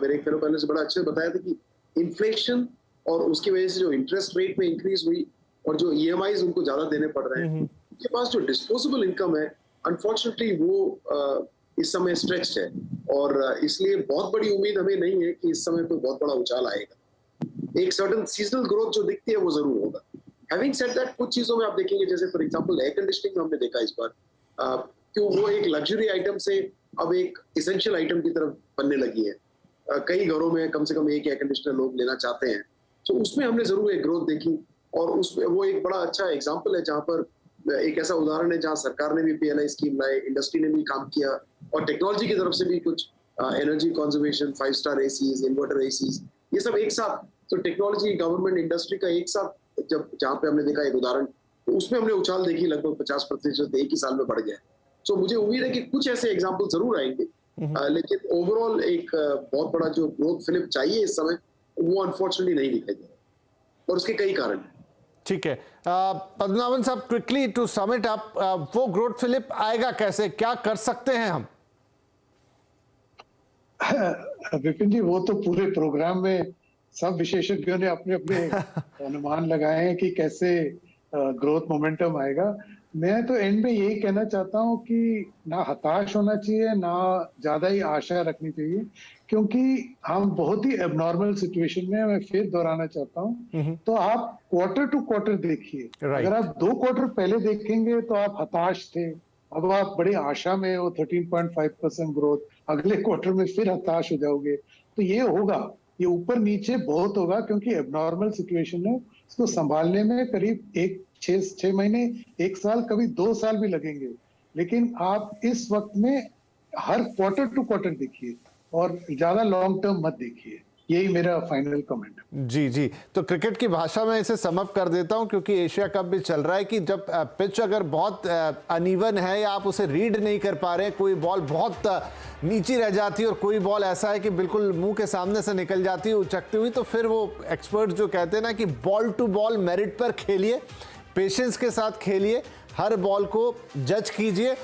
मेरे एक फेलो पैनलिस्ट से बड़ा अच्छे बताया था कि इन्फ्लेशन और उसकी वजह से जो इंटरेस्ट रेट में इंक्रीज हुई और जो EMIs उनको ज्यादा देने पड़ रहे हैं, उनके पास जो डिस्पोजेबल इनकम है अनफॉर्चुनेटली वो इस समय स्ट्रेच्ड है, और इसलिए बहुत बड़ी उम्मीद हमें नहीं है कि इस समय कोई बहुत बड़ा उछाल आएगा। एक सर्टेन सीजनल ग्रोथ जो दिखती है वो जरूर होगा, हैविंग सेड दैट, कुछ चीजों में आप देखेंगे, जैसे फॉर एग्जांपल एयर कंडीशनिंग में हमने देखा इस बार कि वो एक लग्जरी आइटम से अब एक इसेंशियल आइटम की तरफ बनने लगी है। कई घरों में कम से कम एक एयर कंडीशनर लोग लेना चाहते हैं, तो उसमें हमने जरूर एक ग्रोथ देखी। और उसमें वो एक बड़ा अच्छा एग्जाम्पल है जहाँ पर एक ऐसा उदाहरण है जहाँ सरकार ने भी PLI स्कीम लाई, इंडस्ट्री ने भी काम किया, और टेक्नोलॉजी की तरफ से भी कुछ energy conservation, 5 star ACs, inverter ACs, ये सब एक साथ। तो टेक्नोलॉजी, गवर्नमेंट, इंडस्ट्री का एक साथ जब जहाँ पे हमने देखा एक उदाहरण, तो उसमें हमने उछाल देखी, लगभग 50% एक ही साल में बढ़ गया। तो मुझे उम्मीद है कि कुछ ऐसे एग्जाम्पल जरूर आएंगे, लेकिन ओवरऑल एक बहुत बड़ा जो ग्रोथ फिलिप चाहिए इस समय, वो अनफॉर्चुनेटली नहीं दिखाई दे रहा, और उसके कई कारण हैं। ठीक है, पद्मनाभन साहब, quickly to sum it up, वो ग्रोथ फिलिप आएगा कैसे, क्या कर सकते हैं हम? विपिन जी, वो तो पूरे प्रोग्राम में सब विशेषज्ञों ने अपने अपने अनुमान लगाए हैं कि कैसे ग्रोथ मोमेंटम आएगा। मैं तो एंड में यही कहना चाहता हूँ कि ना हताश होना चाहिए, ना ज्यादा ही आशा रखनी चाहिए, क्योंकि हम बहुत ही एबनॉर्मल सिचुएशन में, मैं फिर दोहराना चाहता हूँ। तो आप क्वार्टर टू क्वार्टर देखिए, अगर आप 2 क्वार्टर पहले देखेंगे तो आप हताश थे, अब आप बड़ी आशा में हो 13.5% ग्रोथ, अगले क्वार्टर में फिर हताश हो जाओगे। तो ये होगा, ये ऊपर नीचे बहुत होगा, क्योंकि एबनॉर्मल सिचुएशन है। इसको संभालने में करीब 6 महीने, 1 साल, कभी 2 साल भी लगेंगे। लेकिन आप इस वक्त में हर क्वार्टर टू क्वार्टर देखिए और ज्यादा लॉन्ग टर्म मत देखिए। यही मेरा फाइनल कमेंट है। जी, तो क्रिकेट की भाषा में इसे सम अप कर देता हूं, क्योंकि एशिया कप भी चल रहा है कि जब पिच अगर बहुत अनइवन है या आप उसे रीड नहीं कर पा रहे, कोई बॉल बहुत नीची रह जाती है और कोई बॉल ऐसा है कि बिल्कुल मुंह के सामने से निकल जाती है उचकती हुई, तो फिर वो एक्सपर्ट जो कहते हैं ना कि बॉल टू बॉल मेरिट पर खेलिए, पेशेंस के साथ खेलिए, हर बॉल को जज कीजिए,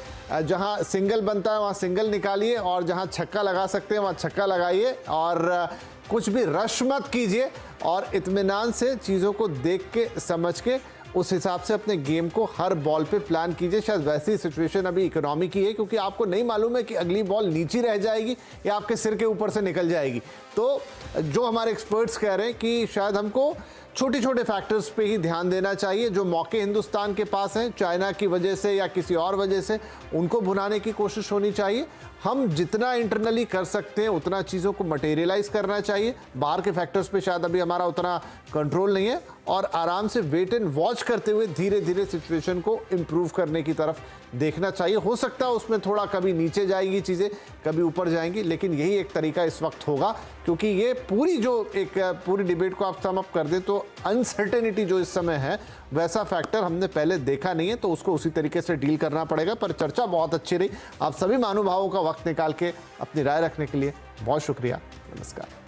जहां सिंगल बनता है वहां सिंगल निकालिए, और जहां छक्का लगा सकते हैं वहां छक्का लगाइए, और कुछ भी रश मत कीजिए, और इत्मीनान से चीज़ों को देख के समझ के उस हिसाब से अपने गेम को हर बॉल पे प्लान कीजिए। शायद वैसी सिचुएशन अभी इकोनॉमी की है, क्योंकि आपको नहीं मालूम है कि अगली बॉल नीची रह जाएगी या आपके सिर के ऊपर से निकल जाएगी। तो जो हमारे एक्सपर्ट्स कह रहे हैं कि शायद हमको छोटे छोटे फैक्टर्स पे ही ध्यान देना चाहिए। जो मौके हिंदुस्तान के पास हैं, चाइना की वजह से या किसी और वजह से, उनको भुनाने की कोशिश होनी चाहिए। हम जितना इंटरनली कर सकते हैं उतना चीज़ों को मटेरियलाइज करना चाहिए। बाहर के फैक्टर्स पे शायद अभी हमारा उतना कंट्रोल नहीं है, और आराम से वेट एंड वॉच करते हुए धीरे धीरे सिचुएशन को इम्प्रूव करने की तरफ देखना चाहिए। हो सकता है उसमें थोड़ा कभी नीचे जाएगी चीज़ें, कभी ऊपर जाएंगी, लेकिन यही एक तरीका इस वक्त होगा, क्योंकि ये पूरी डिबेट को आप सम अप कर दें तो अनसर्टेनिटी जो इस समय है, वैसा फैक्टर हमने पहले देखा नहीं है, तो उसको उसी तरीके से डील करना पड़ेगा। पर चर्चा बहुत अच्छी रही। आप सभी महानुभावों का वक्त निकाल के अपनी राय रखने के लिए बहुत शुक्रिया। नमस्कार।